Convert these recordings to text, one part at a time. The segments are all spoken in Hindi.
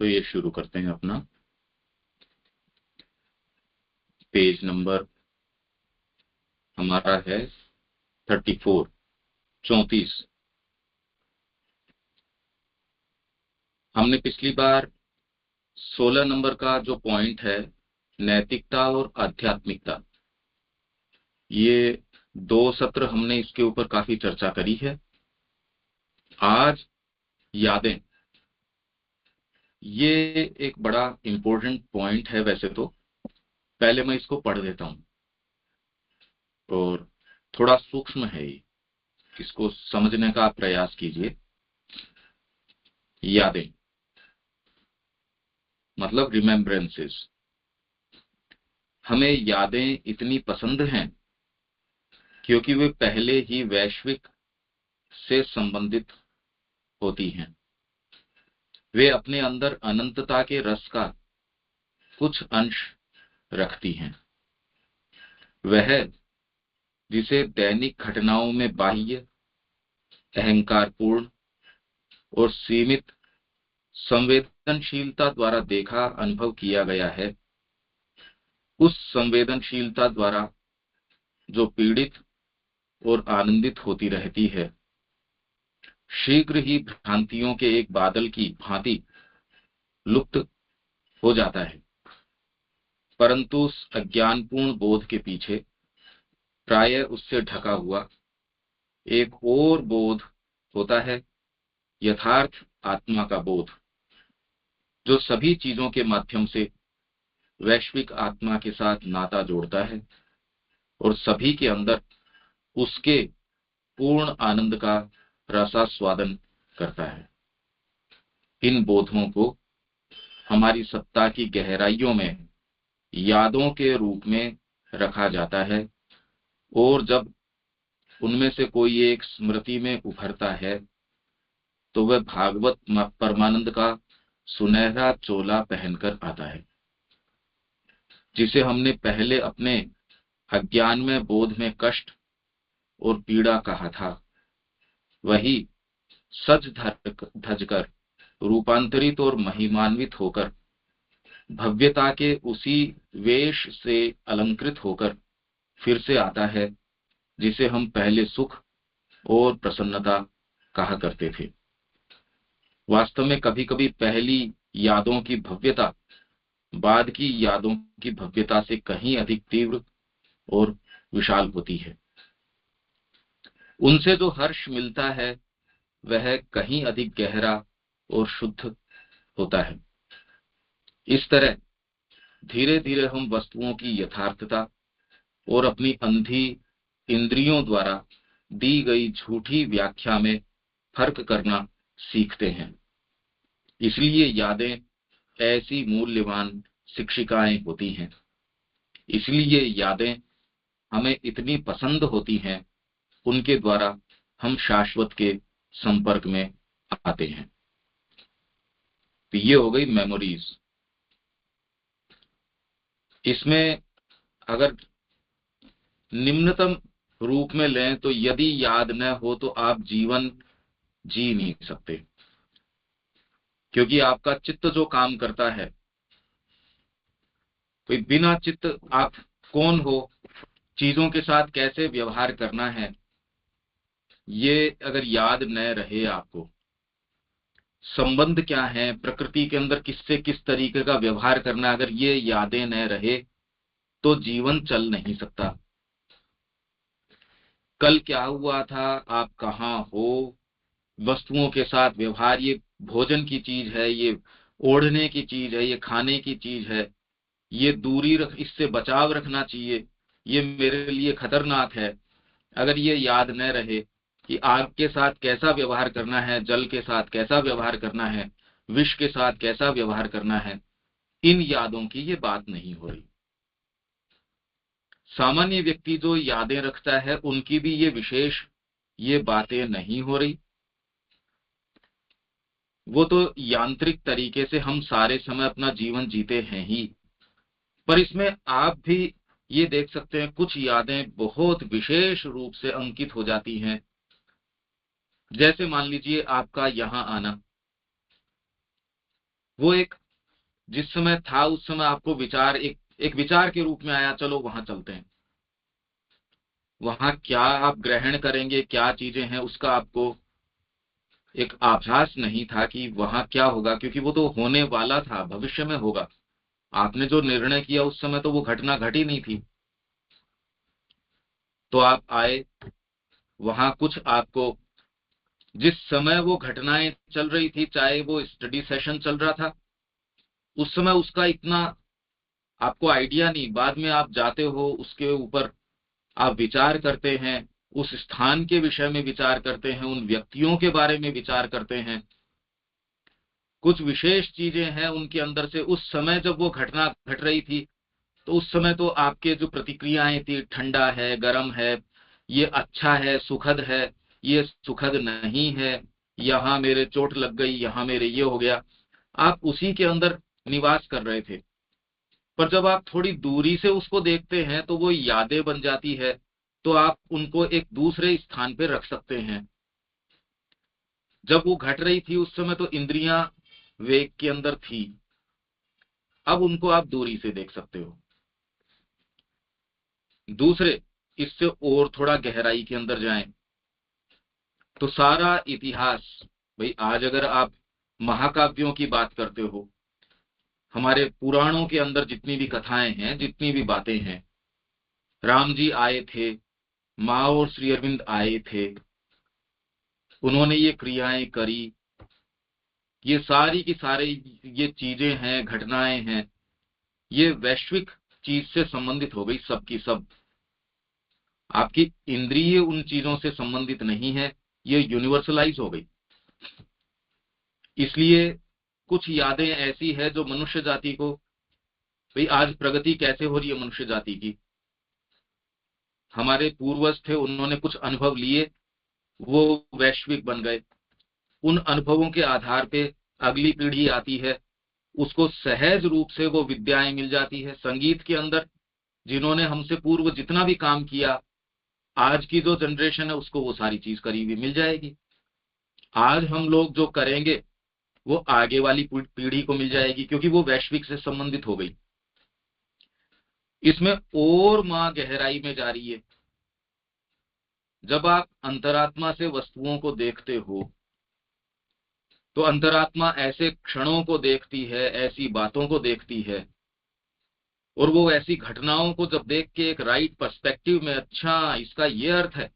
तो ये शुरू करते हैं अपना पेज नंबर हमारा है 34। हमने पिछली बार 16 नंबर का जो पॉइंट है नैतिकता और आध्यात्मिकता, ये 2 सत्र हमने इसके ऊपर काफी चर्चा करी है। आज यादें, ये एक बड़ा इंपॉर्टेंट पॉइंट है। वैसे तो पहले मैं इसको पढ़ देता हूं और थोड़ा सूक्ष्म है ये, इसको समझने का प्रयास कीजिए। यादें मतलब रिमेम्बरेंसेस। हमें यादें इतनी पसंद हैं क्योंकि वे पहले ही वैश्विक से संबंधित होती हैं। वे अपने अंदर अनंतता के रस का कुछ अंश रखती हैं। वह जिसे दैनिक घटनाओं में बाह्य, अहंकारपूर्ण और सीमित संवेदनशीलता द्वारा देखा अनुभव किया गया है, उस संवेदनशीलता द्वारा जो पीड़ित और आनंदित होती रहती है, शीघ्र ही भ्रांतियों के एक बादल की भांति लुप्त हो जाता है। परंतु उस अज्ञानपूर्ण बोध के पीछे प्रायः उससे ढका हुआ एक और बोध होता है, यथार्थ आत्मा का बोध, जो सभी चीजों के माध्यम से वैश्विक आत्मा के साथ नाता जोड़ता है और सभी के अंदर उसके पूर्ण आनंद का रसास्वादन करता है। इन बोधों को हमारी सत्ता की गहराइयों में यादों के रूप में रखा जाता है और जब उनमें से कोई एक स्मृति में उभरता है तो वह भागवत परमानंद का सुनहरा चोला पहनकर आता है, जिसे हमने पहले अपने अज्ञान में बोध में कष्ट और पीड़ा कहा था। वही सज धजकर रूपांतरित और महिमान्वित होकर भव्यता के उसी वेश से अलंकृत होकर फिर से आता है, जिसे हम पहले सुख और प्रसन्नता कहा करते थे। वास्तव में कभी कभी पहली यादों की भव्यता बाद की यादों की भव्यता से कहीं अधिक तीव्र और विशाल होती है। उनसे जो हर्ष मिलता है वह कहीं अधिक गहरा और शुद्ध होता है। इस तरह धीरे धीरे हम वस्तुओं की यथार्थता और अपनी अंधी इंद्रियों द्वारा दी गई झूठी व्याख्या में फर्क करना सीखते हैं। इसलिए यादें ऐसी मूल्यवान शिक्षिकाएं होती हैं। इसलिए यादें हमें इतनी पसंद होती हैं, उनके द्वारा हम शाश्वत के संपर्क में आते हैं। तो ये हो गई मेमोरीज। इसमें अगर निम्नतम रूप में लें तो यदि याद न हो तो आप जीवन जी नहीं सकते, क्योंकि आपका चित्त जो काम करता है, तो बिना चित्त आप कौन हो, चीजों के साथ कैसे व्यवहार करना है, ये अगर याद न रहे, आपको संबंध क्या है, प्रकृति के अंदर किससे किस तरीके का व्यवहार करना, अगर ये यादें न रहे तो जीवन चल नहीं सकता। कल क्या हुआ था, आप कहाँ हो, वस्तुओं के साथ व्यवहार, ये भोजन की चीज है, ये ओढ़ने की चीज है, ये खाने की चीज है, ये दूरी रख, इससे बचाव रखना चाहिए, ये मेरे लिए खतरनाक है। अगर ये याद न रहे कि आग के साथ कैसा व्यवहार करना है, जल के साथ कैसा व्यवहार करना है, विष के साथ कैसा व्यवहार करना है, इन यादों की ये बात नहीं हो रही। सामान्य व्यक्ति जो यादें रखता है उनकी भी ये विशेष ये बातें नहीं हो रही। वो तो यांत्रिक तरीके से हम सारे समय अपना जीवन जीते हैं ही, पर इसमें आप भी ये देख सकते हैं कुछ यादें बहुत विशेष रूप से अंकित हो जाती हैं। जैसे मान लीजिए आपका यहां आना, वो एक जिस समय था उस समय आपको विचार एक विचार के रूप में आया, चलो वहां चलते हैं। वहां क्या आप ग्रहण करेंगे, क्या चीजें हैं, उसका आपको एक आभास नहीं था कि वहां क्या होगा, क्योंकि वो तो होने वाला था, भविष्य में होगा। आपने जो निर्णय किया उस समय तो वो घटना घटी नहीं थी। तो आप आए वहां, कुछ आपको जिस समय वो घटनाएं चल रही थी, चाहे वो स्टडी सेशन चल रहा था, उस समय उसका इतना आपको आइडिया नहीं। बाद में आप जाते हो, उसके ऊपर आप विचार करते हैं, उस स्थान के विषय में विचार करते हैं, उन व्यक्तियों के बारे में विचार करते हैं। कुछ विशेष चीजें हैं उनके अंदर से, उस समय जब वो घटना घट रही थी तो उस समय तो आपके जो प्रतिक्रियाएं थी, ठंडा है, गर्म है, ये अच्छा है, सुखद है, ये सुखद नहीं है, यहाँ मेरे चोट लग गई, यहाँ मेरे ये हो गया, आप उसी के अंदर निवास कर रहे थे। पर जब आप थोड़ी दूरी से उसको देखते हैं तो वो यादें बन जाती है, तो आप उनको एक दूसरे स्थान पे रख सकते हैं। जब वो घट रही थी उस समय तो इंद्रियां वेग के अंदर थी, अब उनको आप दूरी से देख सकते हो। दूसरे, इससे और थोड़ा गहराई के अंदर जाएं तो सारा इतिहास, भाई आज अगर आप महाकाव्यों की बात करते हो, हमारे पुराणों के अंदर जितनी भी कथाएं हैं, जितनी भी बातें हैं, राम जी आए थे, माँ और श्री अरविंद आए थे, उन्होंने ये क्रियाएं करी, ये सारी की सारी ये चीजें हैं, घटनाएं हैं, ये वैश्विक चीज से संबंधित हो गई, सब की सब। आपकी इंद्रिय उन चीजों से संबंधित नहीं है, ये यूनिवर्सलाइज हो गई। इसलिए कुछ यादें ऐसी है जो मनुष्य जाति को, भाई आज प्रगति कैसे हो रही है मनुष्य जाति की, हमारे पूर्वज थे, उन्होंने कुछ अनुभव लिए, वो वैश्विक बन गए। उन अनुभवों के आधार पे अगली पीढ़ी आती है, उसको सहज रूप से वो विद्याएं मिल जाती है। संगीत के अंदर जिन्होंने हमसे पूर्व जितना भी काम किया, आज की जो जनरेशन है उसको वो सारी चीज करीबी मिल जाएगी। आज हम लोग जो करेंगे वो आगे वाली पीढ़ी को मिल जाएगी, क्योंकि वो वैश्विक से संबंधित हो गई। इसमें और मां गहराई में जा रही है। जब आप अंतरात्मा से वस्तुओं को देखते हो तो अंतरात्मा ऐसे क्षणों को देखती है, ऐसी बातों को देखती है, और वो ऐसी घटनाओं को जब देख के एक राइट पर्सपेक्टिव में, अच्छा इसका ये अर्थ है।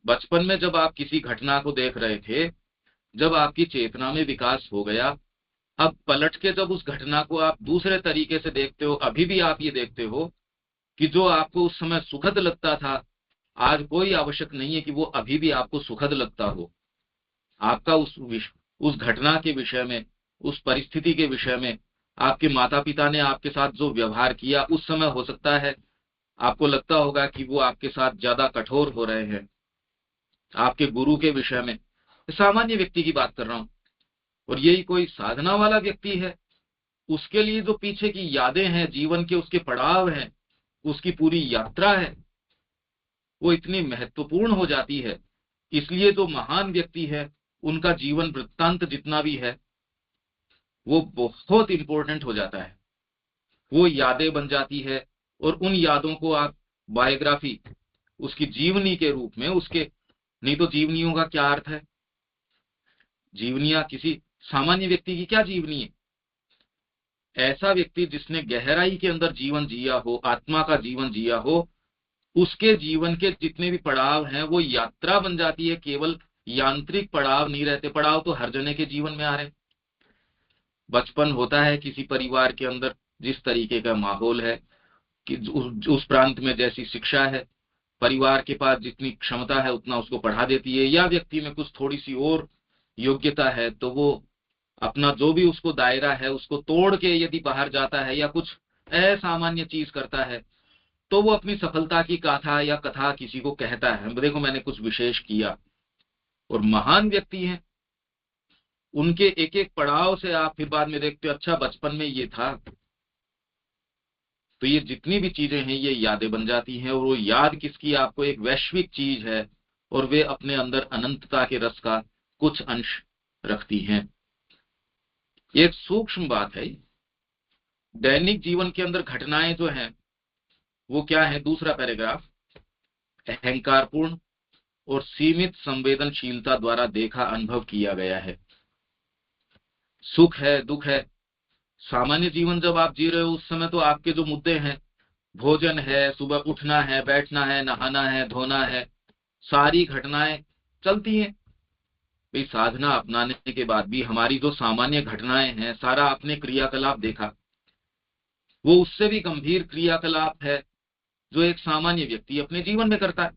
बचपन में जब आप किसी घटना को देख रहे थे, जब आपकी चेतना में विकास हो गया, अब पलट के जब उस घटना को आप दूसरे तरीके से देखते हो, अभी भी आप ये देखते हो कि जो आपको उस समय सुखद लगता था, आज कोई आवश्यक नहीं है कि वो अभी भी आपको सुखद लगता हो। आपका उस घटना के विषय में, उस परिस्थिति के विषय में, आपके माता पिता ने आपके साथ जो व्यवहार किया उस समय, हो सकता है आपको लगता होगा कि वो आपके साथ ज्यादा कठोर हो रहे हैं। आपके गुरु के विषय में, सामान्य व्यक्ति की बात कर रहा हूं, और यही कोई साधना वाला व्यक्ति है, उसके लिए जो पीछे की यादें हैं, जीवन के उसके पड़ाव हैं, उसकी पूरी यात्रा है, वो इतनी महत्वपूर्ण हो जाती है। इसलिए जो महान व्यक्ति है, उनका जीवन वृत्तांत जितना भी है वो बहुत इंपॉर्टेंट हो जाता है, वो यादें बन जाती है। और उन यादों को आप बायोग्राफी, उसकी जीवनी के रूप में, उसके, नहीं तो जीवनियों का क्या अर्थ है? जीवनियां किसी सामान्य व्यक्ति की क्या जीवनी है? ऐसा व्यक्ति जिसने गहराई के अंदर जीवन जिया हो, आत्मा का जीवन जिया हो, उसके जीवन के जितने भी पड़ाव हैं वो यात्रा बन जाती है। केवल यांत्रिक पड़ाव नहीं रहते, पड़ाव तो हर जने के जीवन में आ रहे हैं। बचपन होता है किसी परिवार के अंदर, जिस तरीके का माहौल है, कि उस प्रांत में जैसी शिक्षा है, परिवार के पास जितनी क्षमता है उतना उसको पढ़ा देती है, या व्यक्ति में कुछ थोड़ी सी और योग्यता है तो वो अपना जो भी उसको दायरा है उसको तोड़ के यदि बाहर जाता है या कुछ असामान्य चीज करता है, तो वो अपनी सफलता की गाथा या कथा किसी को कहता है, देखो मैंने कुछ विशेष किया। और महान व्यक्ति हैं, उनके एक एक पड़ाव से आप फिर बाद में देखते हो, अच्छा बचपन में ये था। तो ये जितनी भी चीजें हैं ये यादें बन जाती हैं, और वो याद किसकी, आपको एक वैश्विक चीज है, और वे अपने अंदर अनंतता के रस का कुछ अंश रखती हैं। एक सूक्ष्म बात है। दैनिक जीवन के अंदर घटनाएं जो हैं वो क्या है, दूसरा पैराग्राफ, अहंकारपूर्ण और सीमित संवेदनशीलता द्वारा देखा अनुभव किया गया है। सुख है, दुख है, सामान्य जीवन जब आप जी रहे हो उस समय तो आपके जो मुद्दे हैं, भोजन है, सुबह उठना है, बैठना है, नहाना है, धोना है, सारी घटनाएं चलती हैं। भाई साधना अपनाने के बाद भी हमारी जो सामान्य घटनाएं हैं, सारा आपने क्रियाकलाप देखा, वो उससे भी गंभीर क्रियाकलाप है जो एक सामान्य व्यक्ति अपने जीवन में करता है।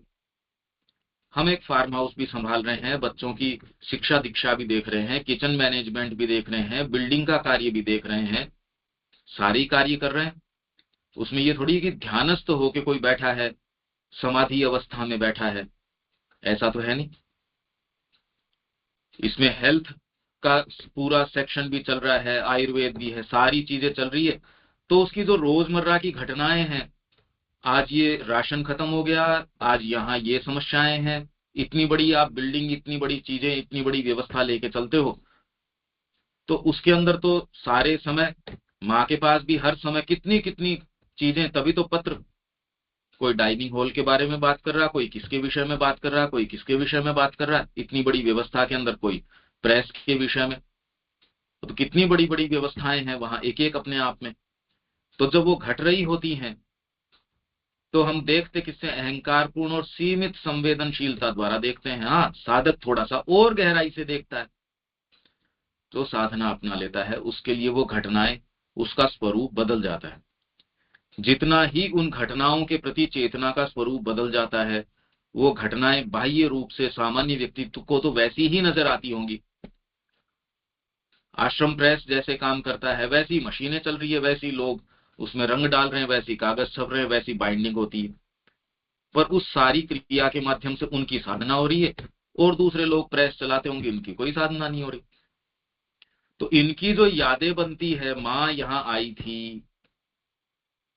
हम एक फार्म हाउस भी संभाल रहे हैं, बच्चों की शिक्षा दीक्षा भी देख रहे हैं, किचन मैनेजमेंट भी देख रहे हैं, बिल्डिंग का कार्य भी देख रहे हैं, सारी कार्य कर रहे हैं। उसमें ये थोड़ी कि ध्यानस्थ होके कोई बैठा है, समाधि अवस्था में बैठा है, ऐसा तो है नहीं। इसमें हेल्थ का पूरा सेक्शन भी चल रहा है, आयुर्वेद भी है, सारी चीजें चल रही है। तो उसकी जो रोजमर्रा की घटनाएं हैं, आज ये राशन खत्म हो गया, आज यहाँ ये समस्याएं हैं, इतनी बड़ी आप बिल्डिंग, इतनी बड़ी चीजें, इतनी बड़ी व्यवस्था लेके चलते हो, तो उसके अंदर तो सारे समय माँ के पास भी हर समय कितनी कितनी चीजें। तभी तो पत्र, कोई डाइनिंग हॉल के बारे में बात कर रहा, कोई किसके विषय में बात कर रहा, कोई किसके विषय में बात कर रहा, इतनी बड़ी व्यवस्था के अंदर कोई प्रेस के विषय में, तो कितनी बड़ी बड़ी व्यवस्थाएं हैं वहां एक एक अपने आप में। तो जब वो घट रही होती हैं तो हम देखते किससे, अहंकारपूर्ण और सीमित संवेदनशीलता द्वारा देखते हैं। हाँ, साधक थोड़ा सा और गहराई से देखता है, जो साधना अपना लेता है उसके लिए वो घटनाएं, उसका स्वरूप बदल जाता है। जितना ही उन घटनाओं के प्रति चेतना का स्वरूप बदल जाता है, वो घटनाएं बाह्य रूप से सामान्य व्यक्तित्व को तो वैसी ही नजर आती होंगी। आश्रम प्रेस जैसे काम करता है, वैसी मशीनें चल रही है, वैसी लोग उसमें रंग डाल रहे हैं, वैसी कागज छप रहे हैं, वैसी बाइंडिंग होती है। पर उस सारी क्रिया के माध्यम से उनकी साधना हो रही है, और दूसरे लोग प्रेस चलाते होंगे, उनकी कोई साधना नहीं हो रही। तो इनकी जो यादें बनती है, माँ यहाँ आई थी,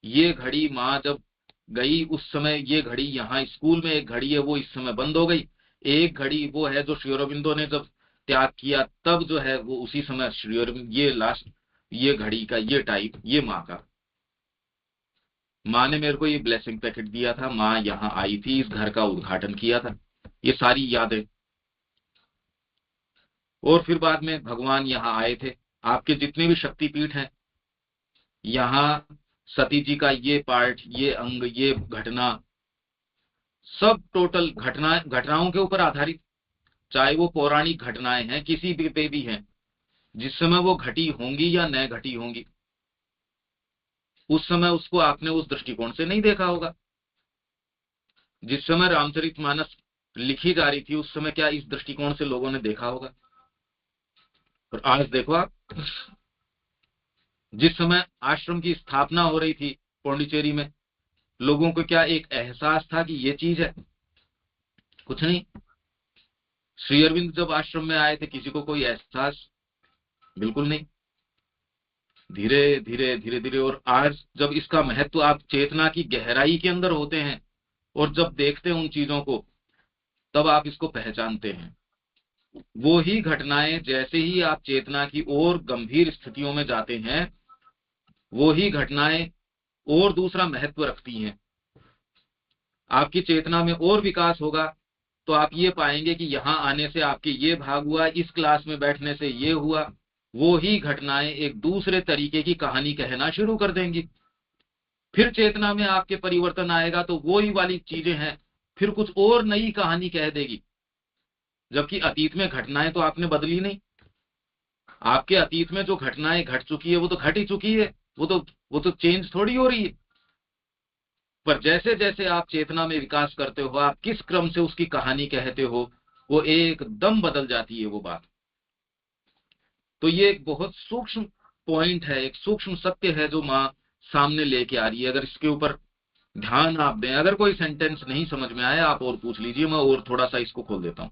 ये घड़ी माँ जब गई उस समय, ये घड़ी यहाँ स्कूल में एक घड़ी है वो इस समय बंद हो गई, एक घड़ी वो है जो श्री अरविंदो ने जब त्याग किया तब जो है वो उसी समय श्री अरविंद, ये लास्ट, ये घड़ी का ये टाइम, ये माँ का, माँ ने मेरे को ये ब्लेसिंग पैकेट दिया था, माँ यहाँ आई थी, इस घर का उद्घाटन किया था, ये सारी यादें। और फिर बाद में भगवान यहाँ आए थे। आपके जितने भी शक्तिपीठ हैं, यहाँ सती जी का ये पार्ट, ये अंग, ये घटना, सब टोटल घटनाओं के ऊपर आधारित, चाहे वो पौराणिक घटनाएं हैं किसी भी पे भी हैं, जिस समय वो घटी होंगी या न घटी होंगी, उस समय उसको आपने उस दृष्टिकोण से नहीं देखा होगा। जिस समय रामचरितमानस लिखी जा रही थी उस समय क्या इस दृष्टिकोण से लोगों ने देखा होगा? और आज देखो आप, जिस समय आश्रम की स्थापना हो रही थी पौंडीचेरी में, लोगों को क्या एक एहसास था कि ये चीज है? कुछ नहीं। श्री अरविंद जब आश्रम में आए थे, किसी को कोई एहसास? बिल्कुल नहीं। धीरे धीरे धीरे धीरे, और आज जब इसका महत्व आप चेतना की गहराई के अंदर होते हैं और जब देखते हैं उन चीजों को, तब आप इसको पहचानते हैं। वो ही घटनाएं, जैसे ही आप चेतना की और गंभीर स्थितियों में जाते हैं, वो ही घटनाएं और दूसरा महत्व रखती हैं। आपकी चेतना में और विकास होगा तो आप ये पाएंगे कि यहाँ आने से आपके ये भाग हुआ, इस क्लास में बैठने से ये हुआ। वो ही घटनाएं एक दूसरे तरीके की कहानी कहना शुरू कर देंगी। फिर चेतना में आपके परिवर्तन आएगा तो वो ही वाली चीजें हैं, फिर कुछ और नई कहानी कह देगी। जबकि अतीत में घटनाएं तो आपने बदली नहीं। आपके अतीत में जो घटनाएं घट चुकी है वो तो घट ही चुकी है, वो तो चेंज थोड़ी हो रही है। पर जैसे जैसे आप चेतना में विकास करते हो, आप किस क्रम से उसकी कहानी कहते हो, वो एकदम बदल जाती है वो बात। तो ये एक बहुत सूक्ष्म पॉइंट है, एक सूक्ष्म सत्य है जो माँ सामने लेके आ रही है। अगर इसके ऊपर ध्यान आप दें, अगर कोई सेंटेंस नहीं समझ में आया आप और पूछ लीजिए, मैं और थोड़ा सा इसको खोल देता हूं।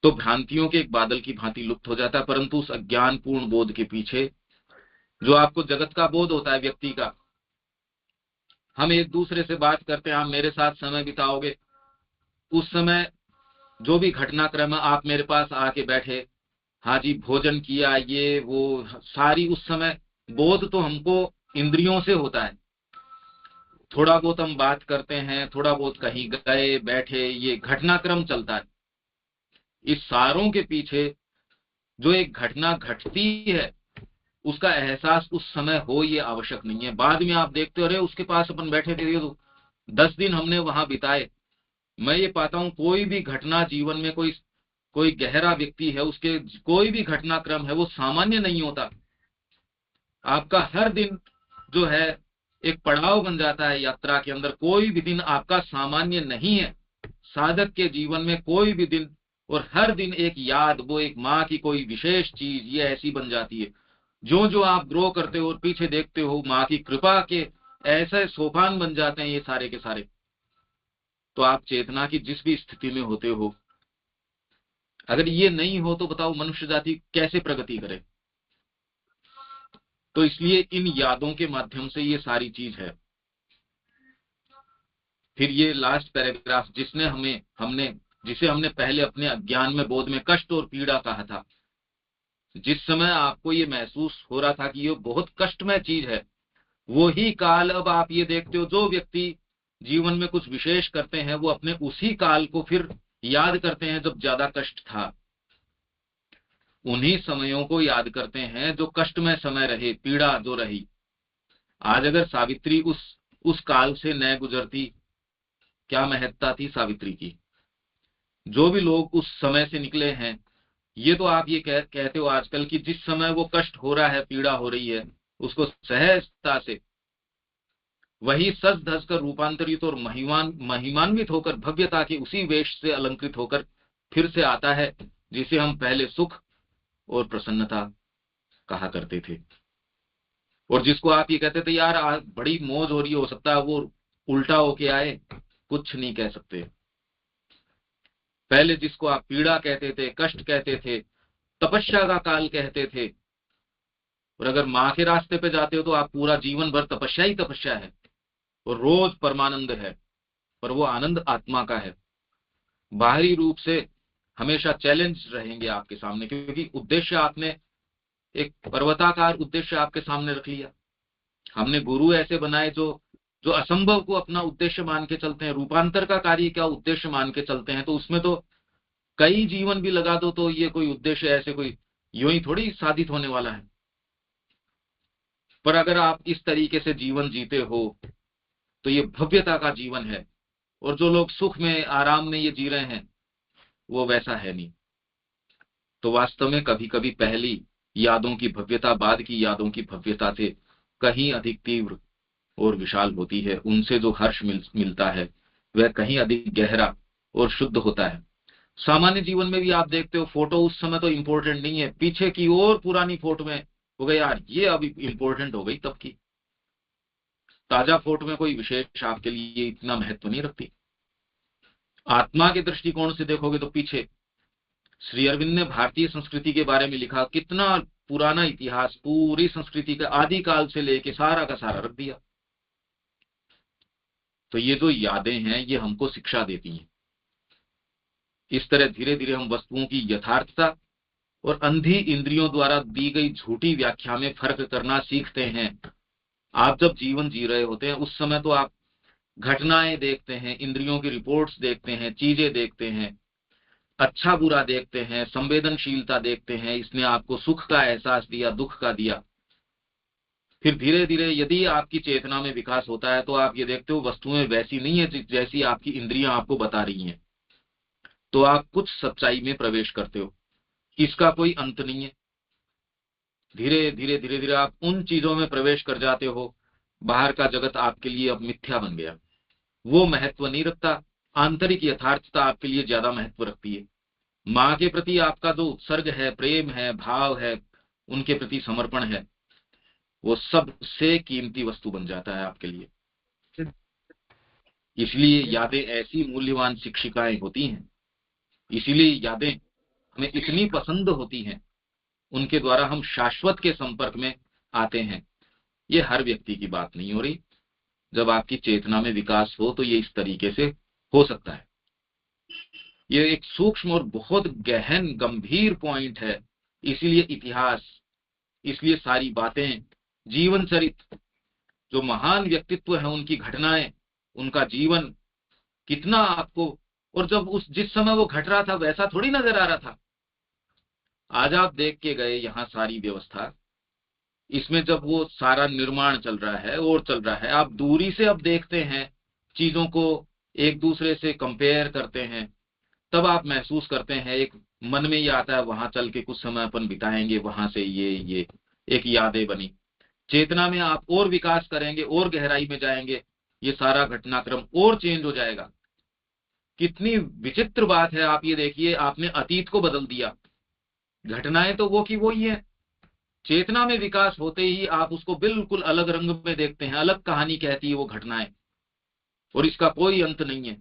तो भ्रांतियों के एक बादल की भांति लुप्त हो जाता है, परंतु उस अज्ञानपूर्ण बोध के पीछे जो आपको जगत का बोध होता है व्यक्ति का, हम एक दूसरे से बात करते हैं, आप मेरे साथ समय बिताओगे, उस समय जो भी घटनाक्रम है, आप मेरे पास आके बैठे, हाँ जी भोजन किया, ये वो सारी उस समय बोध तो हमको इंद्रियों से होता है। थोड़ा बहुत हम बात करते हैं, थोड़ा बहुत कहीं गए बैठे, ये घटनाक्रम चलता है। इस सारों के पीछे जो एक घटना घटती है उसका एहसास उस समय हो ये आवश्यक नहीं है। बाद में आप देखते हो, अरे उसके पास अपन बैठे थे, तो 10 दिन हमने वहां बिताए। मैं ये पाता हूं कोई भी घटना जीवन में, कोई कोई गहरा व्यक्ति है, उसके कोई भी घटनाक्रम है वो सामान्य नहीं होता। आपका हर दिन जो है एक पड़ाव बन जाता है यात्रा के अंदर। कोई भी दिन आपका सामान्य नहीं है। साधक के जीवन में कोई भी दिन और हर दिन एक याद, वो एक माँ की कोई विशेष चीज ये ऐसी बन जाती है। जो जो आप ग्रो करते हो और पीछे देखते हो, माँ की कृपा के ऐसे सोपान बन जाते हैं ये सारे के सारे। तो आप चेतना की जिस भी स्थिति में होते हो, अगर ये नहीं हो तो बताओ मनुष्य जाति कैसे प्रगति करे। तो इसलिए इन यादों के माध्यम से ये सारी चीज है। फिर ये लास्ट पैराग्राफ जिसने हमें हमने जिसे हमने पहले अपने अज्ञान में बोध में कष्ट और पीड़ा कहा था, जिस समय आपको ये महसूस हो रहा था कि ये बहुत कष्टमय चीज है, वो ही काल अब आप ये देखते हो जो व्यक्ति जीवन में कुछ विशेष करते हैं वो अपने उसी काल को फिर याद करते हैं जब ज्यादा कष्ट था। उन्हीं समयों को याद करते हैं जो कष्टमय समय रहे, पीड़ा जो रही। आज अगर सावित्री उस काल से न गुजरती, क्या महत्ता थी सावित्री की। जो भी लोग उस समय से निकले हैं, ये तो आप ये कहते हो आजकल कि जिस समय वो कष्ट हो रहा है, पीड़ा हो रही है, उसको सहजता से वही सज धज कर रूपांतरित और महिमान्वित होकर भव्यता के उसी वेश से अलंकृत होकर फिर से आता है, जिसे हम पहले सुख और प्रसन्नता कहा करते थे। और जिसको आप ये कहते थे यार आज बड़ी मौज हो रही, हो सकता है वो उल्टा होके आए, कुछ नहीं कह सकते। पहले जिसको आप पीड़ा कहते थे, कष्ट कहते थे, तपस्या का काल कहते थे, और अगर माँ के रास्ते पे जाते हो तो आप पूरा जीवन भर तपस्या ही तपस्या है और रोज परमानंद है। पर वो आनंद आत्मा का है। बाहरी रूप से हमेशा चैलेंज रहेंगे आपके सामने, क्योंकि उद्देश्य आपने एक पर्वताकार उद्देश्य आपके सामने रख लिया। हमने गुरु ऐसे बनाए जो जो असंभव को अपना उद्देश्य मान के चलते हैं, रूपांतर का कार्य क्या उद्देश्य मान के चलते हैं। तो उसमें तो कई जीवन भी लगा दो तो ये कोई उद्देश्य ऐसे कोई यूं ही थोड़ी साधित होने वाला है। पर अगर आप इस तरीके से जीवन जीते हो तो ये भव्यता का जीवन है। और जो लोग सुख में आराम में ये जी रहे हैं वो वैसा है नहीं। तो वास्तव में कभी कभी पहली यादों की भव्यता बाद की यादों की भव्यता से कहीं अधिक तीव्र और विशाल होती है। उनसे जो हर्ष मिलता है वह कहीं अधिक गहरा और शुद्ध होता है। सामान्य जीवन में भी आप देखते हो, फोटो उस समय तो इंपॉर्टेंट नहीं है, पीछे की और पुरानी फोटो में हो गई यार ये अभी इंपॉर्टेंट हो गई तब की। ताजा फोटो में कोई विशेष आपके लिए इतना महत्व नहीं रखती। आत्मा के दृष्टिकोण से देखोगे तो पीछे श्री अरविंद ने भारतीय संस्कृति के बारे में लिखा, कितना पुराना इतिहास, पूरी संस्कृति का आदि काल से लेके सारा का सारा रख दिया। तो ये जो यादें हैं ये हमको शिक्षा देती हैं। इस तरह धीरे धीरे हम वस्तुओं की यथार्थता और अंधी इंद्रियों द्वारा दी गई झूठी व्याख्या में फर्क करना सीखते हैं। आप जब जीवन जी रहे होते हैं उस समय तो आप घटनाएं देखते हैं, इंद्रियों की रिपोर्ट्स देखते हैं, चीजें देखते हैं, अच्छा बुरा देखते हैं, संवेदनशीलता देखते हैं, इसने आपको सुख का एहसास दिया, दुख का दिया। फिर धीरे धीरे यदि आपकी चेतना में विकास होता है तो आप ये देखते हो वस्तुएं वैसी नहीं है जैसी आपकी इंद्रियां आपको बता रही हैं। तो आप कुछ सच्चाई में प्रवेश करते हो, इसका कोई अंत नहीं है। धीरे धीरे आप उन चीजों में प्रवेश कर जाते हो, बाहर का जगत आपके लिए अब मिथ्या बन गया, वो महत्व नहीं रखता। आंतरिक यथार्थता आपके लिए ज्यादा महत्व रखती है। माँ के प्रति आपका जो उत्सर्ग है, प्रेम है, भाव है, उनके प्रति समर्पण है, वो सबसे कीमती वस्तु बन जाता है आपके लिए। इसलिए यादें ऐसी मूल्यवान शिक्षिकाएं होती हैं। इसीलिए यादें हमें इतनी पसंद होती हैं, उनके द्वारा हम शाश्वत के संपर्क में आते हैं। ये हर व्यक्ति की बात नहीं हो रही। जब आपकी चेतना में विकास हो तो ये इस तरीके से हो सकता है। ये एक सूक्ष्म और बहुत गहन गंभीर पॉइंट है। इसीलिए इतिहास, इसलिए सारी बातें, जीवन चरित्र, जो महान व्यक्तित्व है उनकी घटनाएं, उनका जीवन कितना आपको, और जब उस जिस समय वो घट रहा था वैसा थोड़ी नजर आ रहा था। आज आप देख के गए यहाँ सारी व्यवस्था, इसमें जब वो सारा निर्माण चल रहा है और चल रहा है, आप दूरी से अब देखते हैं, चीजों को एक दूसरे से कंपेयर करते हैं, तब आप महसूस करते हैं, एक मन में ये आता है वहां चल के कुछ समय अपन बिताएंगे, वहां से ये एक यादें बनी। चेतना में आप और विकास करेंगे और गहराई में जाएंगे, ये सारा घटनाक्रम और चेंज हो जाएगा। कितनी विचित्र बात है, आप ये देखिए, आपने अतीत को बदल दिया, घटनाएं तो वो की वो ही है। चेतना में विकास होते ही आप उसको बिल्कुल अलग रंग में देखते हैं, अलग कहानी कहती है वो घटनाएं, और इसका कोई अंत नहीं है,